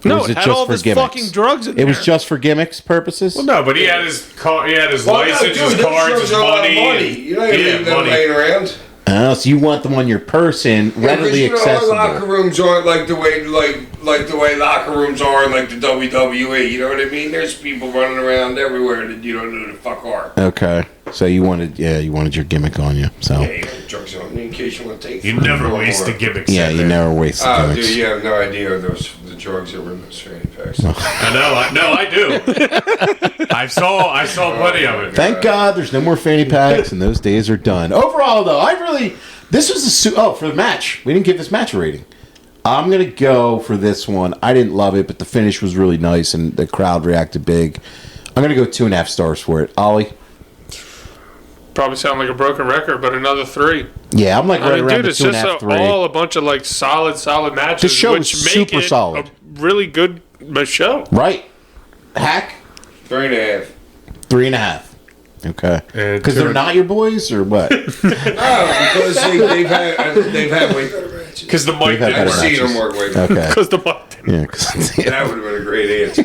Or No, was it had all this fucking drugs in It there. was just for gimmicks purposes? Well, no, but he had his car, he had his Well, license, no, his dude, cards, those his drugs are a lot of money. money. You know, you Yeah, leave them money. laying around. Oh, so you want them on your person, readily Our locker accessible. rooms aren't like the way the way locker rooms are in like the WWE. You know what I mean? There's people running around everywhere that you don't know who the fuck are. Okay. So you wanted your gimmick on you. So Yeah, you got drugs on you in case you want to take. You three never or waste more. the gimmicks. yeah, in you there. never waste the Oh, gimmicks. dude, you have no idea the drugs that were in those fanny packs. I do. I saw plenty of it. Thank God there's no more fanny packs and those days are done. Overall, though, this was for the match. We didn't give this match a rating. I'm going to go for this one. I didn't love it, but the finish was really nice and the crowd reacted big. I'm going to go 2.5 stars for it. Ollie? Probably sound like a broken record, but another 3. Yeah, I'm like right around dude, the it's 2.5, just 3. all a bunch of like solid matches, The show which is make super it solid. a really good show. Right. Hack? 3.5. 3.5. Okay. And Because they're not your boys, or what? No, because they've had way better matches. Because the mic We've had didn't better I've work. seen them work way better. Okay. Because the mic didn't. Yeah. 'cause- yeah. That would have been a great answer.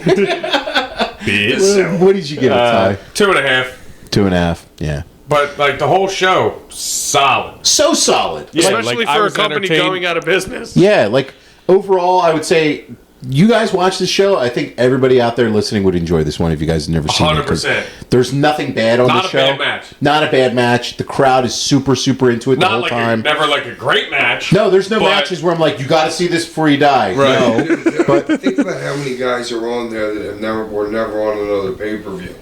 What did you give it, Ty? 2.5. 2.5. Yeah. But like the whole show, solid. So solid. Yeah, Especially like, I for a was company entertained. going out of business. Yeah, like overall, I would say you guys watch this show. I think everybody out there listening would enjoy this one if you guys have never seen it. 100%. There's nothing bad on Not the a show. bad match. Not a bad match. The crowd is super into it the Not whole like time. never like a great match. No, there's no but- matches where I'm like, you got to see this before you die. Right. No. But think about how many guys are on there that were never on another pay-per-view.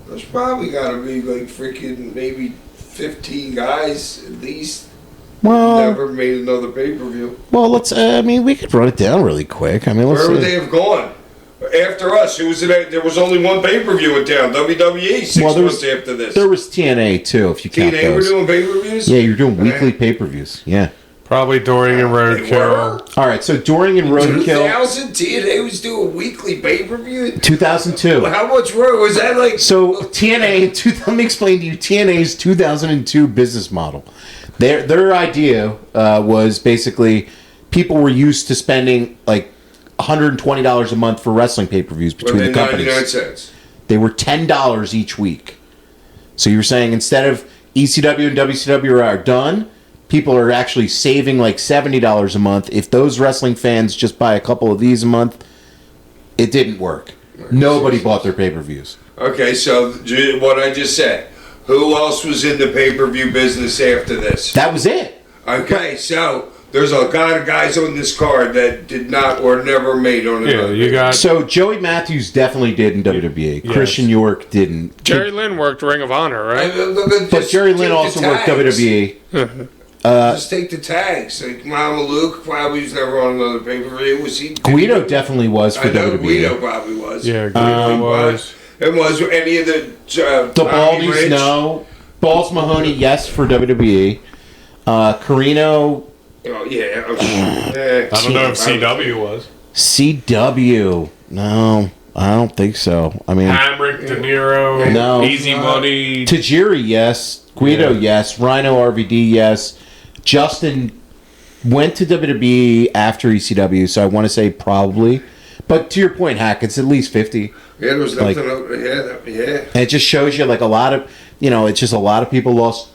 There's probably got to be like freaking maybe 15 guys at least Well, never made another pay-per-view. let's. I mean, we could run it down really quick. I mean, let's Where would see. they have gone? After us, there was only one pay-per-view in town, WWE, 6 Well, there was- months after this. There was TNA too, if you count TNA were those. doing pay-per-views? Yeah, you're doing weekly pay-per-views. Yeah. Probably during a They were? roadkill. All right, so during and Roadkill, 2000, TNA was doing weekly pay-per-view? 2002. How much was that like? So TNA, let me explain to you TNA's 2002 business model. Their idea was basically people were used to spending like $120 a month for wrestling pay-per-views between the 99 companies. cents. They were $10 each week. So you're saying instead of ECW and WCW are done, people are actually saving like $70 a month. If those wrestling fans just buy a couple of these a month, it didn't work. Nobody bought their pay-per-views. Okay, so what I just said. Who else was in the pay-per-view business after this? That was it. Okay, so there's a lot of guys on this card that did not or never made on Yeah, another. you got. So Joey Matthews definitely did in WWE. Yes. Christian York didn't. Jerry Lynn worked Ring of Honor, right? But Jerry Lynn also worked WWE. Just take the tags. Like Mama Luke probably was never on another pay-per-view. Was he? Guido definitely was for I know WWE. Guido probably was. Yeah, Guido was. It was any of the The Tommy Baldies, Rich? no. Balls Mahoney, yes, for WWE. Carino, Oh yeah. Oh, yeah. I don't know if CW was. CW, no, I don't think so. I mean, Hamrick, De Niro, No. Easy Money. Tajiri, yes. Guido, Yeah. yes. Rhino, RVD, yes. Justin went to WWE after ECW, so I want to say probably. But to your point, Hack, it's at least 50. Yeah, there was Like- nothing up. Yeah. And it just shows you like a lot of, it's just a lot of people lost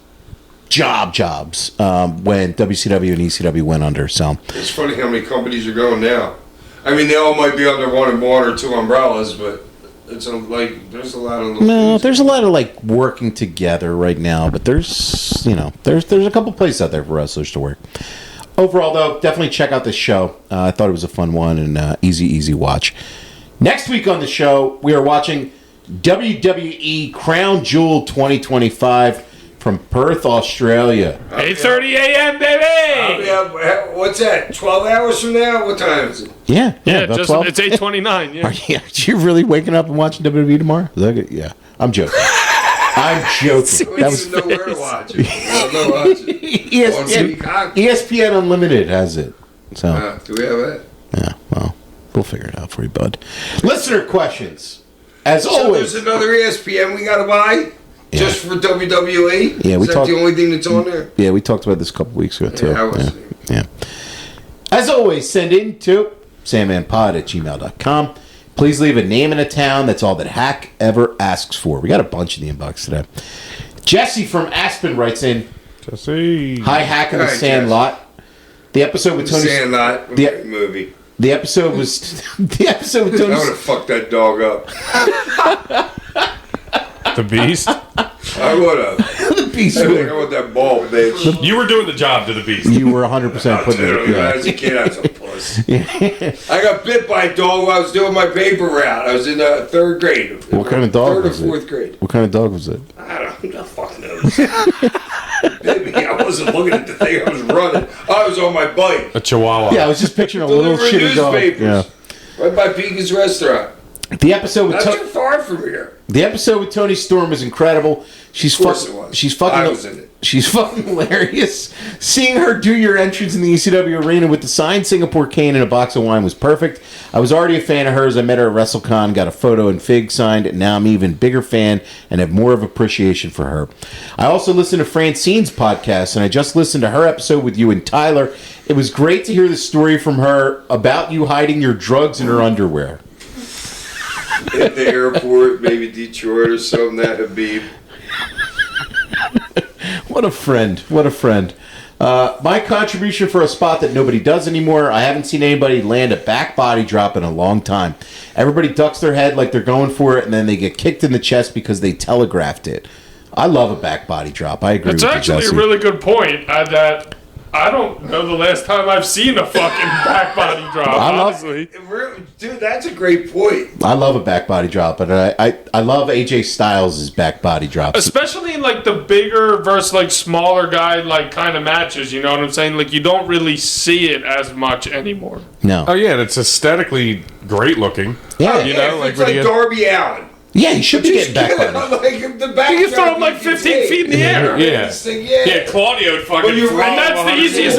jobs when WCW and ECW went under. So It's funny how many companies are going now. I mean, they all might be under one or two umbrellas, but it's there's a lot of. no, there's a lot of like working together right now, but there's a couple places out there for wrestlers to work. Overall, though, definitely check out this show. I thought it was a fun one and easy watch. Next week on the show, we are watching WWE Crown Jewel 2025 from Perth, Australia. 8:30 a.m. baby. What's that? 12 hours from now? What time is it? Yeah, Yeah, about just 12. it's 8:29. Yeah. Are you really waking up and watching WWE tomorrow? Is that good? Yeah, I'm joking. I'm joking. We don't even know where to watch it. I don't know where to watch it. On Peacock? ESPN Unlimited has it. So Do we have that? yeah, well, we'll figure it out for you, bud. Listener questions, as So always. there's another ESPN we gotta buy? Yeah. Just for WWE? Yeah, we Is that talked- the only thing that's on there? Yeah, we talked about this a couple weeks ago too. Yeah, I was- Yeah. As always, send in to sandmanpod@gmail.com. Please leave a name and a town. That's all that Hack ever asks for. We got a bunch in the inbox today. Jesse from Aspen writes in, Jesse. Hi, Hack of the Hi, Sandlot. The episode with Tony... Sandlot, the- great movie. The episode was... the episode with I Tony... would have fucked that dog up. The Beast. I would have. the Beast I Wing. want that ball, bitch. You were doing the job to the Beast. You were 100% putting it... Dude, Yeah. as a kid, I was a puss. I got bit by a dog while I was doing my paper route. I was in third grade. What kind of dog was Third or it? fourth grade. What kind of dog was it? I don't know. Who the fuck knows? Bit me. I wasn't looking at the thing. I was running. I was on my bike. A Chihuahua. Yeah, I was just picturing a little Delivering shitty dog. newspapers. Yeah. Right by Pekin's restaurant. The episode with Not too far from here. The episode with Tony Storm is incredible. She's Of course fucking. it was. She's fucking. I was in it. She's fucking hilarious. Seeing her do your entrance in the ECW arena with the signed Singapore cane and a box of wine was perfect. I was already a fan of hers. I met her at WrestleCon, got a photo and Fig signed, and now I'm an even bigger fan and have more of appreciation for her. I also listened to Francine's podcast, and I just listened to her episode with you and Tyler. It was great to hear the story from her about you hiding your drugs in her underwear. At the airport, maybe Detroit or something, that would be. What a friend. What a friend. My contribution for a spot that nobody does anymore. I haven't seen anybody land a back body drop in a long time. Everybody ducks their head like they're going for it, and then they get kicked in the chest because they telegraphed it. I love a back body drop. I agree It's with you, actually Jesse. a really good point. That I don't know the last time I've seen a fucking back body drop. I love- honestly. Dude, that's a great point. I love a back body drop, but I love AJ Styles' back body drops. Especially in like the bigger versus like smaller guy like kind of matches, you know what I'm saying? Like you don't really see it as much anymore. No. Oh yeah, and it's aesthetically great looking. Yeah. You know, If like it's when like you- Darby Allin. Yeah, he should be getting back Just body. like the back You can throw drop him like you can 15 take. feet in the air. Yeah. Yeah. Claudio fucking. Well, you're flew right. And that's the 100%. easiest,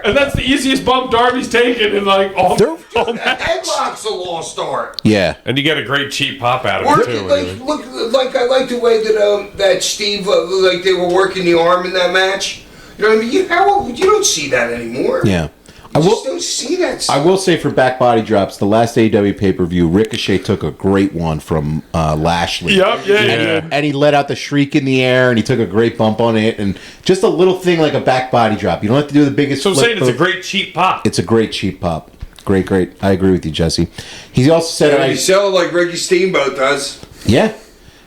and that's the easiest bump Darby's taken in like all They're- all The match. headlock's a lost art. Yeah. And you get a great cheap pop out of Work it it, too. like, look, like I like the way that Steve, like they were working the arm in that match. You know what I mean? You don't see that anymore. Yeah. You just don't see that I stuff. will say for back body drops, the last AEW pay-per-view, Ricochet took a great one from Lashley. Yep, yeah. And he let out the shriek in the air, and he took a great bump on it, and just a little thing like a back body drop. You don't have to do the biggest. So I'm flip, saying it's a but great cheap pop. It's a great cheap pop. Great. I agree with you, Jesse. He also said, You sell it like Ricky Steamboat does. Yeah.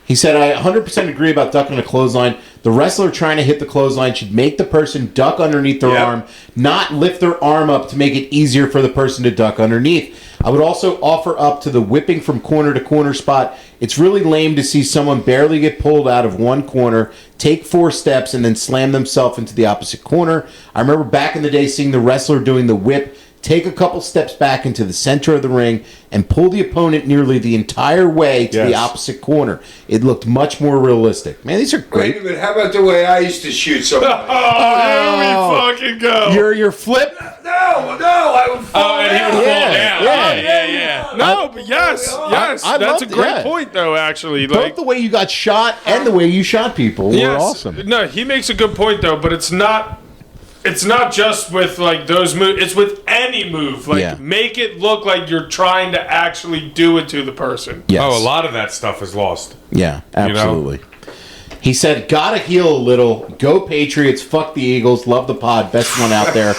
He said, I 100% agree about ducking a clothesline. The wrestler trying to hit the clothesline should make the person duck underneath their Yep. arm, not lift their arm up to make it easier for the person to duck underneath. I would also offer up to the whipping from corner to corner spot. It's really lame to see someone barely get pulled out of one corner, take 4 steps, and then slam themselves into the opposite corner. I remember back in the day seeing the wrestler doing the whip, take a couple steps back into the center of the ring, and pull the opponent nearly the entire way to the Yes. opposite corner. It looked much more realistic. Man, these are Wait great. a minute, how about the way I used to shoot somebody? Oh, here we fucking go. Your flip? No, I would fall And he would down. fall Yeah, down. yeah. Yeah. No, but yes. I That's a loved- great yeah. point, though, actually. Both Like, the way you got shot and the way you shot people were yes. awesome. No, he makes a good point, though, but it's not just with like those moves. It's with any move. Like Yeah. make it look like you're trying to actually do it to the person. Yes. Oh, a lot of that stuff is lost. Yeah, know? absolutely. He said, gotta heal a little. Go Patriots. Fuck the Eagles. Love the pod. Best one out there.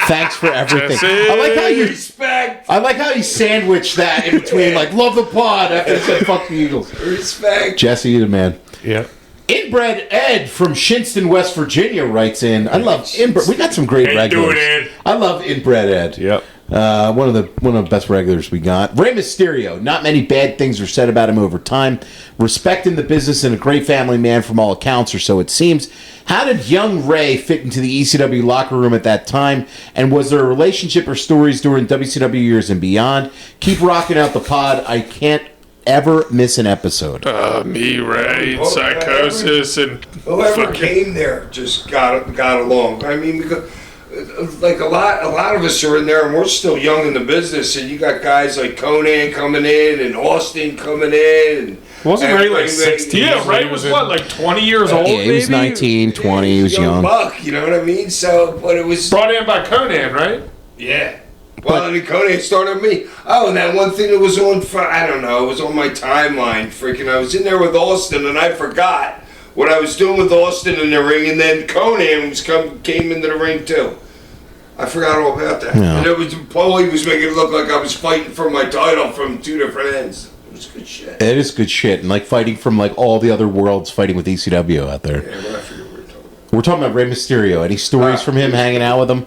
Thanks for everything. Jesse. I like how you Respect. I like how he sandwiched that in between, like, love the pod after he said fuck the Eagles. Respect. Jesse, you the man. Yeah. Inbred Ed from Shinston, West Virginia writes in. I love inbred. We got some great Hey, regulars. do it, Ed. I love Inbred Ed. Yep. One of the best regulars we got. Rey Mysterio. Not many bad things are said about him over time. Respect in the business and a great family man from all accounts, or so it seems. How did young Rey fit into the ECW locker room at that time? And was there a relationship or stories during WCW years and beyond? Keep rocking out the pod. I can't ever miss an episode. Me, Ray, and Psychosis, and Whoever fucking- came there just got along. I mean, because like a lot of us are in there, and we're still young in the business. And you got guys like Conan coming in, and Austin coming in. And Wasn't Ray like 16? Yeah, Ray was what, like 20 years old, Yeah, he was maybe? 19, 20. He was young. buck. You know what I mean? So, but it was Brought in by Conan, right? yeah. Well, and then Conan started me. Oh, and that one thing that was on, I don't know, it was on my timeline. Freaking, I was in there with Austin, and I forgot what I was doing with Austin in the ring, and then Conan came into the ring too. I forgot all about that. Yeah. And it was Paulie was making it look like I was fighting for my title from two different ends. It was good shit. It is good shit, and like fighting from like all the other worlds, fighting with ECW out there. Yeah, but I forget what we're talking about. We're talking about Rey Mysterio. Any stories from him hanging out with him?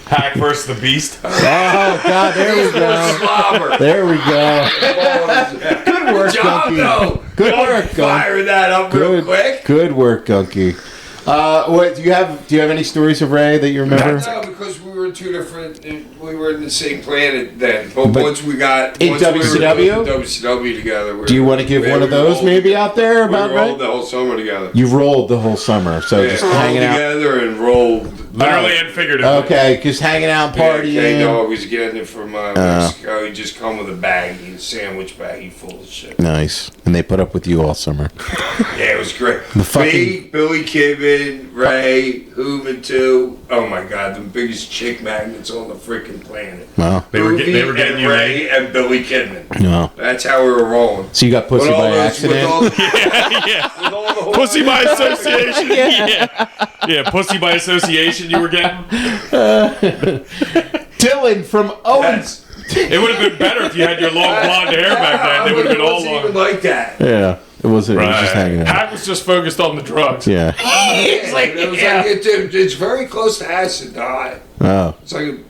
Hack versus the Beast. Oh God, there we go. Slobber. There we go. Good work, Gunky. though. Good work, Gunky. Fire that up real Good, quick. good work, Gunky. What do you have? Do you have any stories of Ray that you remember? No, because we were two different. We were in the same planet then. But But once we got in once WCW? we were doing WCW together. Do you want to give one of those maybe out there about we Ray? rolled the whole summer together. You rolled the whole summer, so just hanging out. together and rolled. Literally and figuratively. Okay, just hanging out, partying. K-Dog was getting it from Mexico. He just come with a baggie, a sandwich baggie full of shit. Nice, and they put up with you all summer. Yeah, it was great. The fucking- Me, Billy Kidman, Ray, Hooven too. Oh my God, the biggest chick magnets on the freaking planet. Wow, They were getting and you Ray and Billy Kidman. no. That's how we were rolling. So you got pussy With all by those- accident. With all, Yeah. with all the whole Pussy by association. Yeah, pussy by association you were getting. Dylan from Owens. It would have been better if you had your long blonde hair back then. They would have been all It wasn't long. even like that. Yeah, it wasn't. It was just hanging out. Hack was just focused on the drugs. Yeah. It's very close to acid, die. Oh. It's like an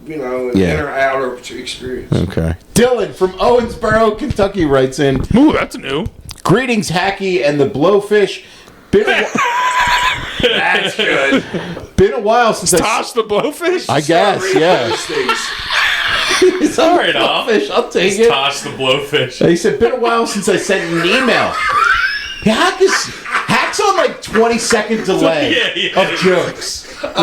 Yeah. inner outer experience. Okay. Dylan from Owensboro, Kentucky writes in, Ooh, that's new. "Greetings, Hacky and the Blowfish. Been a, That's good. been a while since Tosh the blowfish? I guess, yeah. Those things. Sorry, no. Blowfish, I'll take it. Tosh the blowfish. He said, been a while since I sent an email. Hack's on like 20-second delay Yeah. of jokes. Like,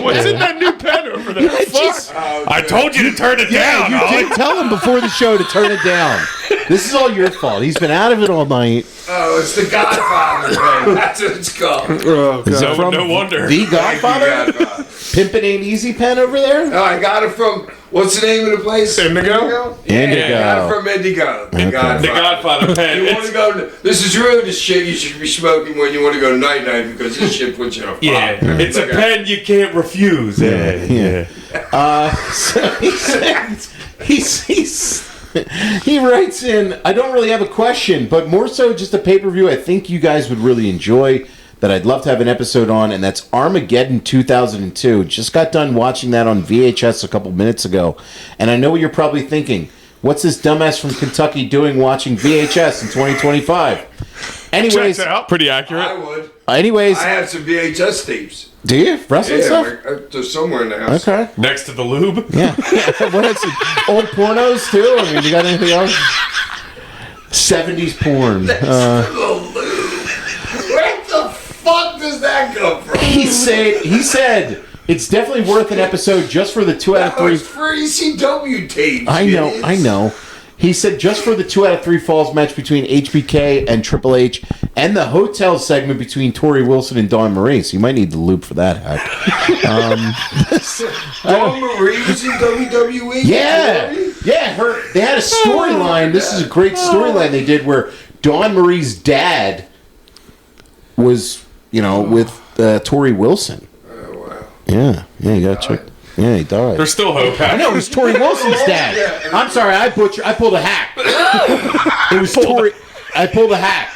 What's in that new pen over there? I just- I told you to turn it Yeah, down. you Ollie. did tell him before the show to turn it down. This is all your fault. He's been out of it all night. Oh, it's the Godfather thing. That's what it's called. Is it No wonder. The Godfather? Godfather. Pimpin' Ain't Easy pen over there? No, I got it from, what's the name of the place? Indigo? Yeah, Indigo. I got it from Indigo. The Godfather. The Godfather pen. You want to go to, this is really the shit you should be smoking when you want to go to night-night because this shit puts you in a fog. It's a pen you can't refuse. Yeah. So he writes in, I don't really have a question, but more so just a pay-per-view I think you guys would really enjoy that I'd love to have an episode on, and that's Armageddon 2002. Just got done watching that on VHS a couple minutes ago, and I know what you're probably thinking. What's this dumbass from Kentucky doing watching VHS in 2025? Anyways, Checks out. Pretty accurate. I would. anyways, I have some VHS tapes. do you? Wrestling stuff? They're somewhere in the house. Okay. Next to the lube. Yeah. What else? Old pornos too? I mean, you got anything else? 70s porn. Where the fuck does that come from? He said it's definitely worth an episode just for the 2 out of Oh, 3. it's for ECW tapes. I know. He said just for the 2 out of 3 falls match between HBK and Triple H and the hotel segment between Tori Wilson and Dawn Marie. So you might need the loop for that, Hack. Dawn Marie was in WWE? Yeah. They had a storyline. This is a great storyline they did where Dawn Marie's dad was, with Tori Wilson. Oh, wow. Yeah, you gotta check. Yeah, he died. There's still hope. I know it was Tori Wilson's dad. I'm sorry, I pulled a hack. It was Tori. I pulled a hack.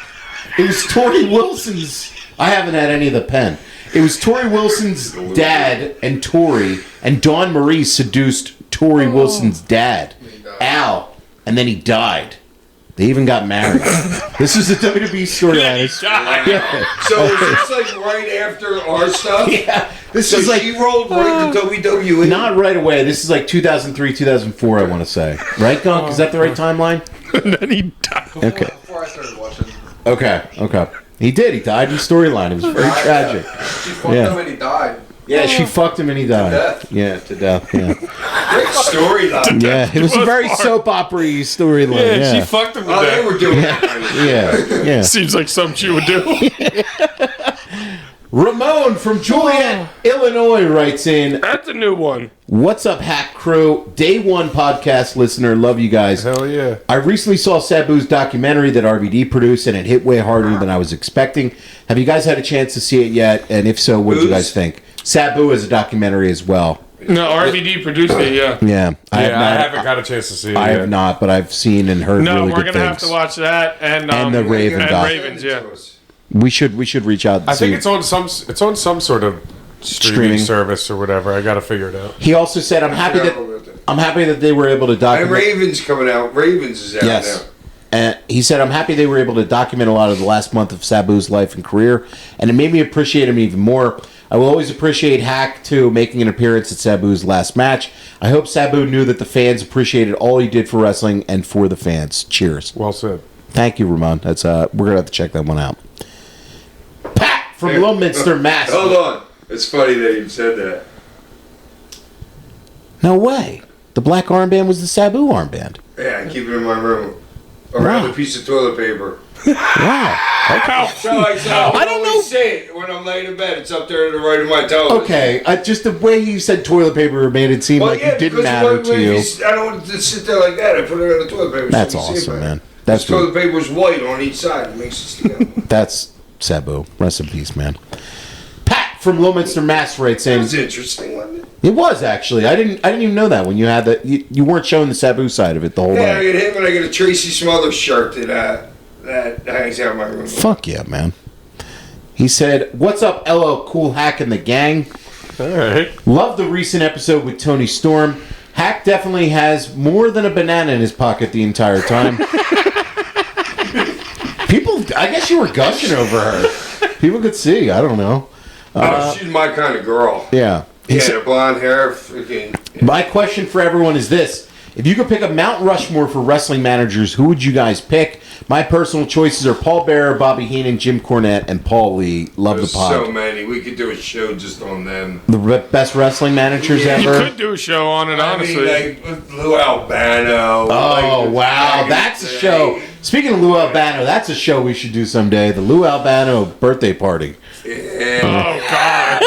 It was Tori Wilson's. I haven't had any of the pen. It was Tori Wilson's dad and Tori, and Dawn Marie seduced Tori Wilson's dad, Al, and then he died. They even got married. This is the WWE storyline. Yeah. So is this like right after our stuff? Yeah. This So is like she rolled right to WWE? not right away. This is like 2003, 2004. I want to say. Right, Gunk? Is that the right timeline? And then he died. Okay. Before I started watching, Okay. He did. He died in storyline. It was very tragic. she fucked Yeah. him and he died. Yeah, she fucked him and he died. death. Yeah, to death. Yeah. Great storyline. Yeah, it was a very soap opera-y storyline. Yeah, Yeah, she fucked him to Oh, they death. were doing that kind of shit. yeah. Seems like something she would do. Ramon Ramon from Juliet, Illinois writes in, That's a new one. "What's up, Hack Crew? Day one podcast listener. Love you guys. Hell yeah. I recently saw Sabu's documentary that RVD produced, and it hit way harder than I was expecting. Have you guys had a chance to see it yet? And if so, what did you guys think? Sabu is a documentary as well. No, RVD produced it, yeah. Yeah. I haven't got a chance to see it I yet. have not, but I've seen and heard No, really we're good going to have things. to watch that and the Raven and doc. Ravens, yeah. We should reach out and I see. think it's on some sort of streaming service or whatever. I got to figure it out. He also said, I'm happy that they were able to And document. Ravens coming out. Ravens is out Yes. now. And he said, I'm happy they were able to document a lot of the last month of Sabu's life and career, and it made me appreciate him even more. I will always appreciate Hack, too, making an appearance at Sabu's last match. I hope Sabu knew that the fans appreciated all he did for wrestling and for the fans. Cheers. Well said. Thank you, Ramon. That's we're going to have to check that one out. Pat from Hey, Leominster, Mass. Hold on. It's funny that you said that. No way. The black armband was the Sabu armband. Yeah, I keep it in my room. Around Wow. a piece of toilet paper. Wow. So I don't know. always say it when I'm laying in bed. It's up there to the right of my television. Okay, just the way you said toilet paper made it seem like it didn't because matter to you. I don't want it to sit there like that. I put it on the toilet paper. That's so you can see it awesome, better. man. That's This toilet paper's white on each side. It makes it stick out. That's Sabu. Rest in peace, man. Pat from Leominster, Mass writes in. That's interesting, wasn't it? It was actually. I didn't even know that when you had that. You weren't showing the Sabu side of it the whole Yeah, I way. get him and I get a Tracy Smothers shirt that hangs out in my room. Fuck yeah, man. He said, "What's up, LL Cool Hack and the gang? All right. Love the recent episode with Tony Storm. Hack definitely has more than a banana in his pocket the entire time." People, I guess you were gushing over her. People could see. I don't know. She's my kind of girl. Yeah. He Yeah, said- the blonde hair, freaking. My question for everyone is this. If you could pick a Mount Rushmore for wrestling managers, who would you guys pick? My personal choices are Paul Bearer, Bobby Heenan, Jim Cornette, and Paul Lee. Love There's the pod. so many. We could do a show just on them. The best wrestling managers Yeah. You ever. could do a show on it, I mean, honestly. like with Lou Albano. Oh, like, wow. back That's in a the show. day. Speaking of Lou Albano, that's a show we should do someday. The Lou Albano birthday party. Yeah. Oh, God.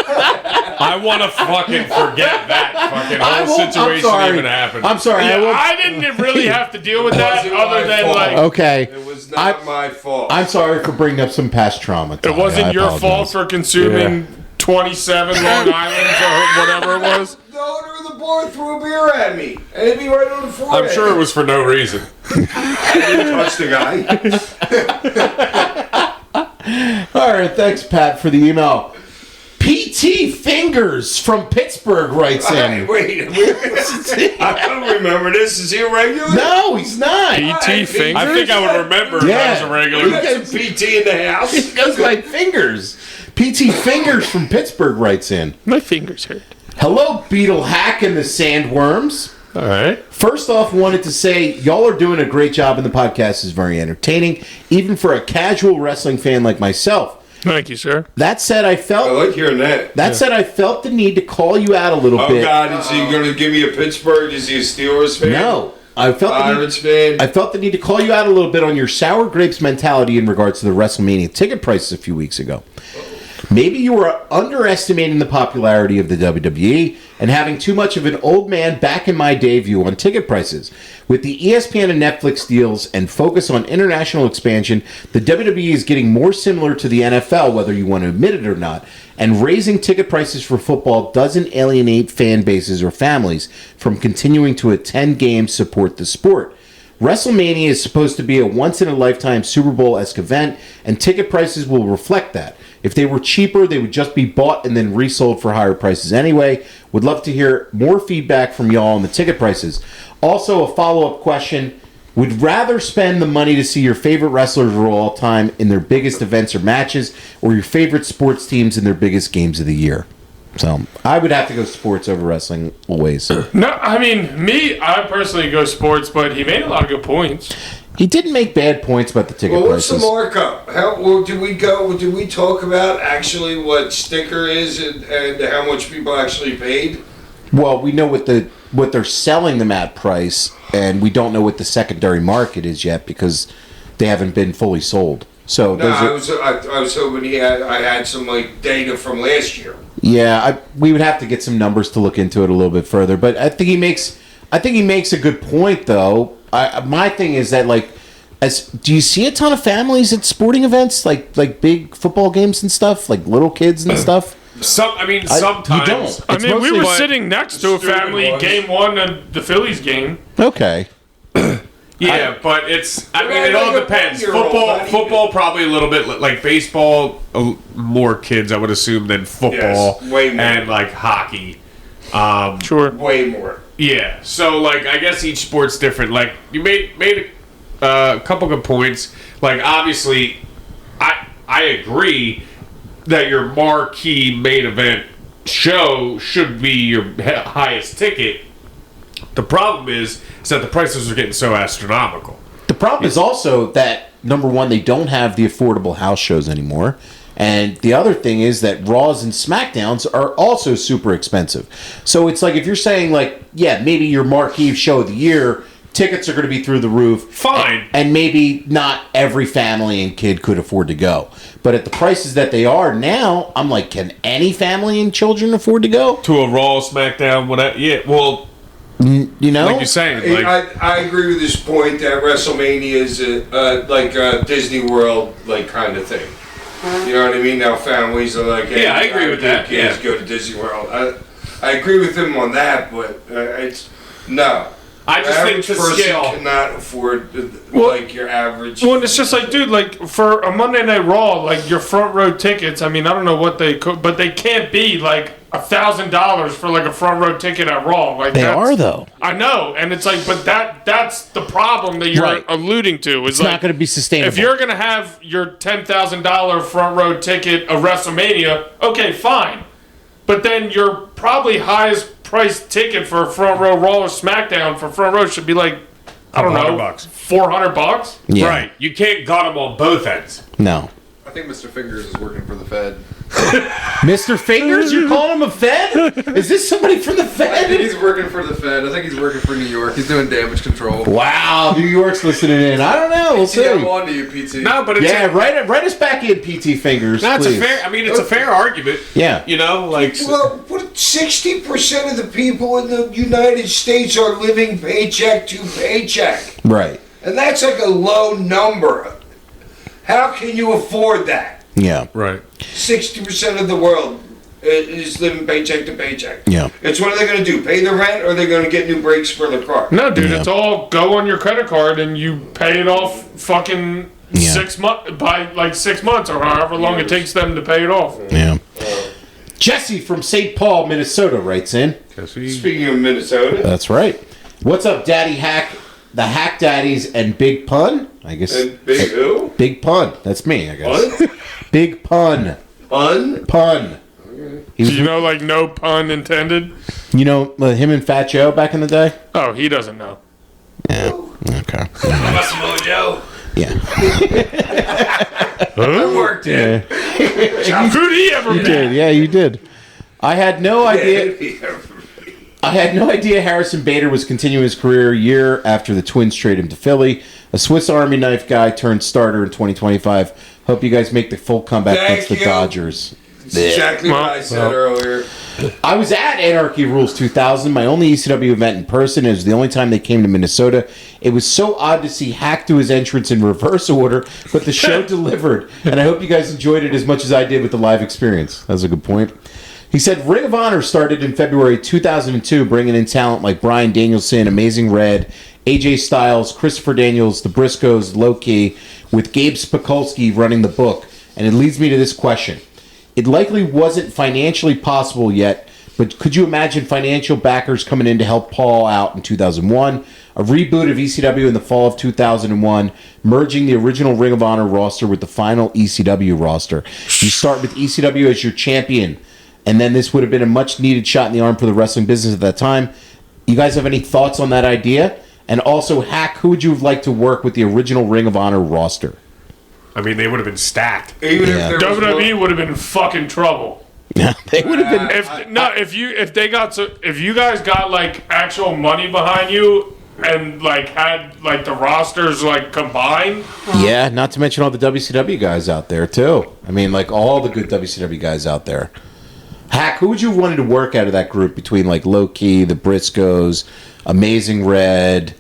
I want to fucking forget that fucking I whole won't- situation I'm sorry. even happened. I'm sorry. I Yeah, won't- I didn't really have to deal with that Wasn't other my than, fault. like, Okay. It was not my fault. I'm sorry for bringing up some past trauma. it Ty. I wasn't your apologize. fault for consuming 27 Long Islands or whatever it was. The owner of the bar threw a beer at me, and it'd be right on the forehead. I'm sure it was for no reason. I didn't touch the guy. All right, thanks, Pat, for the email. PT Fingers from Pittsburgh writes Hey, in. wait, I don't remember this. Is he a regular? No, he's not. PT Fingers? I think I would remember if I was a We regular. got some PT in the house. He goes by Fingers. PT Fingers from Pittsburgh writes in. My fingers hurt. Hello, Beetle Hack and the Sandworms. All right. First off, wanted to say y'all are doing a great job and the podcast is very entertaining, even for a casual wrestling fan like myself. Thank you, sir. That said, I I felt like hearing that. I felt the need to call you out a little Oh, bit. God, is he going to give me a Pittsburgh? Is he a Steelers fan? No, I felt the need, Pirates fan? I felt the need to call you out a little bit on your sour grapes mentality in regards to the WrestleMania ticket prices a few weeks ago. Maybe you were underestimating the popularity of the WWE and having too much of an old man back in my day view on ticket prices. With the ESPN and Netflix deals and focus on international expansion, the WWE is getting more similar to the NFL, whether you want to admit it or not. And raising ticket prices for football doesn't alienate fan bases or families from continuing to attend games, support the sport. WrestleMania is supposed to be a once-in-a-lifetime Super Bowl-esque event, and ticket prices will reflect that. If they were cheaper, they would just be bought and then resold for higher prices anyway. Would love to hear more feedback from y'all on the ticket prices. Also, a follow-up question. Would rather spend the money to see your favorite wrestlers of all time in their biggest events or matches, or your favorite sports teams in their biggest games of the year? So, I would have to go sports over wrestling always. No, I mean, I personally go sports, but he made a lot of good points. He didn't make bad points about the ticket Well, what's prices. the markup? How well, did we go? Did we talk about actually what sticker is and how much people actually paid? Well, we know what they're selling them at price, and we don't know what the secondary market is yet because they haven't been fully sold. So No, those are, I was hoping I had some like data from last year. yeah, we would have to get some numbers to look into it a little bit further. But I think he makes a good point, though. My thing is that like, do you see a ton of families at sporting events, like big football games and stuff, like little kids and stuff? Sometimes you don't. I It's mean, we mostly were like- sitting next to a Student family ones. game one of the Phillies game. Okay. Yeah, but it's. I mean, Well, it all like a depends. 1-year-old, not even. Football, probably a little bit like baseball. More kids, I would assume, than football. Yes, way more. And like hockey. Sure. Way more. Yeah. So like, I guess each sport's different. Like you made a couple good points. Like obviously, I agree that your marquee main event show should be your highest ticket. The problem is that the prices are getting so astronomical. The problem is also that, number one, they don't have the affordable house shows anymore. And the other thing is that Raws and SmackDowns are also super expensive. So it's like, if you're saying, like, yeah, maybe your marquee show of the year, tickets are going to be through the roof. Fine. And maybe not every family and kid could afford to go. But at the prices that they are now, I'm like, can any family and children afford to go? To a Raw, SmackDown, whatever. Yeah. Well, You know? like you're saying, like I agree with this point that WrestleMania is like a Disney World like kind of thing. You know what I mean? Now families are like, hey, Yeah, I agree with that, Kids yeah. go to Disney World. I agree with him on that, but it's no. I just think the person scale. cannot afford like your average. Well, it's just like, dude, like for a Monday Night Raw, like your front row tickets. I mean, I don't know what they could, but they can't be like $1,000 for like a front row ticket at Raw. Like They that's- are, though. I know, and it's like, but that's the problem that you're Right. alluding to. Is It's like, not going to be sustainable. if you're gonna have your $10,000 front row ticket of WrestleMania, okay, fine. But then your probably highest priced ticket for a front row Raw or SmackDown for front row should be like, I don't know, $100. $400. Yeah. Right. You can't gut them on both ends. No. I think Mr. Fingers is working for the Fed. Mr. Fingers? You're calling him a Fed? Is this somebody from the I think Fed? he's working for the Fed. I think he's working for New York. He's doing damage control. Wow, New York's listening in. I don't know. We'll see. See, I'm on to you, PT. No, but it's Yeah, write us back in, PT Fingers. That's a please. fair. I mean, it's a fair argument. Yeah. You know, like Well, 60% of the people in the United States are living paycheck to paycheck. Right. And that's like a low number. How can you afford that? Yeah. right. 60% of the world is living paycheck to paycheck. Yeah. It's what are they going to do? Pay the rent, or are they going to get new brakes for their car? No, dude, Yeah. it's all go on your credit card and you pay it off fucking Yeah. 6 months by like 6 months or however long it takes them to pay it off. Yeah. Jesse from St. Paul, Minnesota writes in. Speaking of Minnesota, That's right. What's up, Daddy Hack? The Hack Daddies and Big Pun? I guess. and Big who? Big Pun. That's me, I guess. What? Big Pun. Pun? Pun. He was, You know, like no pun intended. you know, him and Fat Joe back in the day? Oh, he doesn't know. Yeah. Okay. Mojo. Yeah. I worked in. Who'd he ever You be? did. Yeah, you did. I had no idea. I had no idea Harrison Bader was continuing his career a year after the Twins traded him to Philly. A Swiss Army knife guy turned starter in 2025. Hope you guys make the full comeback Thank against the you. Dodgers. It's exactly what I said earlier. I was at Anarchy Rulz 2000, my only ECW event in person. It was the only time they came to Minnesota. It was so odd to see Hack do his entrance in reverse order, but the show delivered. And I hope you guys enjoyed it as much as I did with the live experience. That was a good point. He said Ring of Honor started in February 2002, bringing in talent like Bryan Danielson, Amazing Red, AJ Styles, Christopher Daniels, the Briscoes, Low Key, with Gabe Spikulski running the book. And it leads me to this question. It likely wasn't financially possible yet, but could you imagine financial backers coming in to help Paul out in 2001? A reboot of ECW in the fall of 2001, merging the original Ring of Honor roster with the final ECW roster. You start with ECW as your champion, and then this would have been a much-needed shot in the arm for the wrestling business at that time. You guys have any thoughts on that idea? And also, Hack, who would you have liked to work with the original Ring of Honor roster? I mean, they would have been stacked. Even Yeah. if there was WWE would have been in fucking trouble. Yeah, they would have been. If you guys got like actual money behind you, and like had like the rosters like combined. Yeah, not to mention all the WCW guys out there too. I mean, like all the good WCW guys out there. Hack, who would you have wanted to work out of that group between like Low Key, the Briscoes, Amazing Red?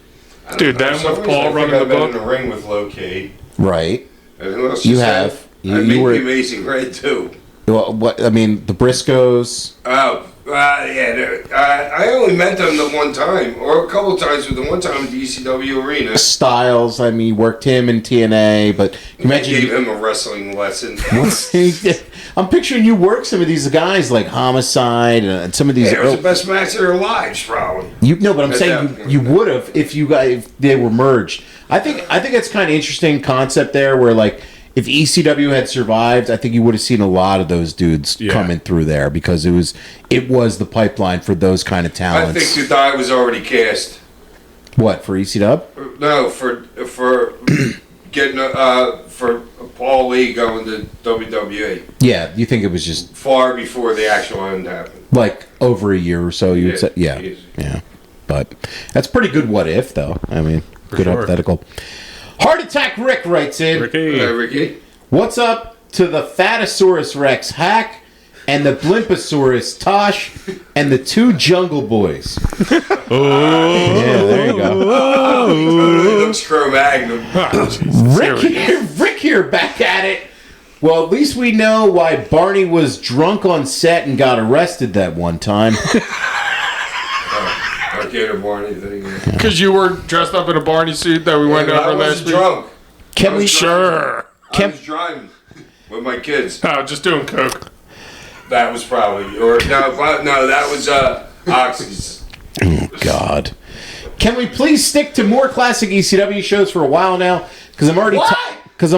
Dude, then with Paul running the I've been in book. the ring with Low Key. Right. And who else You is have. that? You I mean, were. the Amazing Red too. Well, what I mean, the Briscoes. Oh, yeah. I only met them the one time, or a couple times, but the one time at the ECW arena. Styles. I mean, you worked him in TNA, but you I mentioned gave him a wrestling lesson. I'm picturing you work some of these guys like Homicide and some of these. Yeah, it was the best match of their lives, probably. But I'm At saying that point. you would have if you guys if they were merged. I think it's kind of interesting concept there where like if ECW had survived, I think you would have seen a lot of those dudes coming through there because it was the pipeline for those kind of I talents. think the die was already cast. What for ECW? No, for getting for Paul Lee going to WWE Yeah, you think it was just far before the actual end happened. like over a year or so? You'd say, Yeah, yeah. But that's pretty good. What if though? I mean, good sure. hypothetical. Heart Attack Rick writes in. Ricky. Ricky? What's up to the Fatosaurus Rex Hack and the Blimposaurus Tosh and the two Jungle Boys? Yeah, there you go. Oh, he totally looks Cro-Magnon. Rick here back at it. Well, at least we know why Barney was drunk on set and got arrested that one time. I can't have Barney thing. Because you were dressed up in a Barney suit that we went I over last wasn't week. drunk. Can we Sure. I was driving with my kids. Oh, just doing coke. That was probably, that was Oxy's. Oh, God. Can we please stick to more classic ECW shows for a while now? Because I'm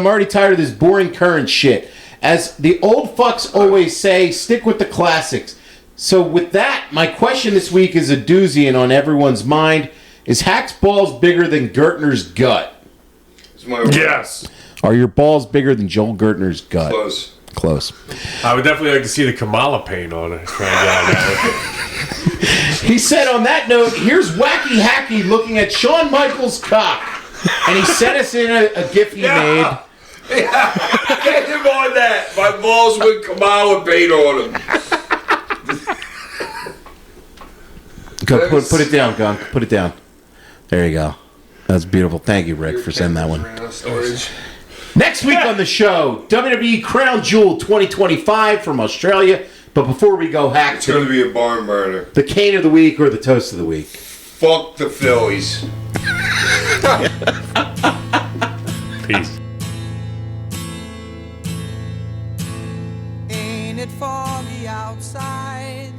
already tired of this boring current shit. As the old fucks always say, stick with the classics. So with that, my question this week is a doozy and on everyone's mind. Is Hack's balls bigger than Gertner's gut? It's my word. Yes. Are your balls bigger than Joel Gertner's gut? Close. Close. I would definitely like to see the Kamala paint on it. Try and get out of that. He said on that note, here's Wacky Hacky looking at Shawn Michaels' cock. And he sent us in a gif he made. Yeah. Get him on that. My balls with Kamala paint on them. Go, put it down, Gunk. Put it down. There you go. That's beautiful. Thank you, Rick, for sending that one. Next week on the show, WWE Crown Jewel 2025 from Australia. But before we go, Hack, It's going to be a barn burner. the cane of the week or the toast of the week? Fuck the Phillies. Peace. Ain't it foggy outside?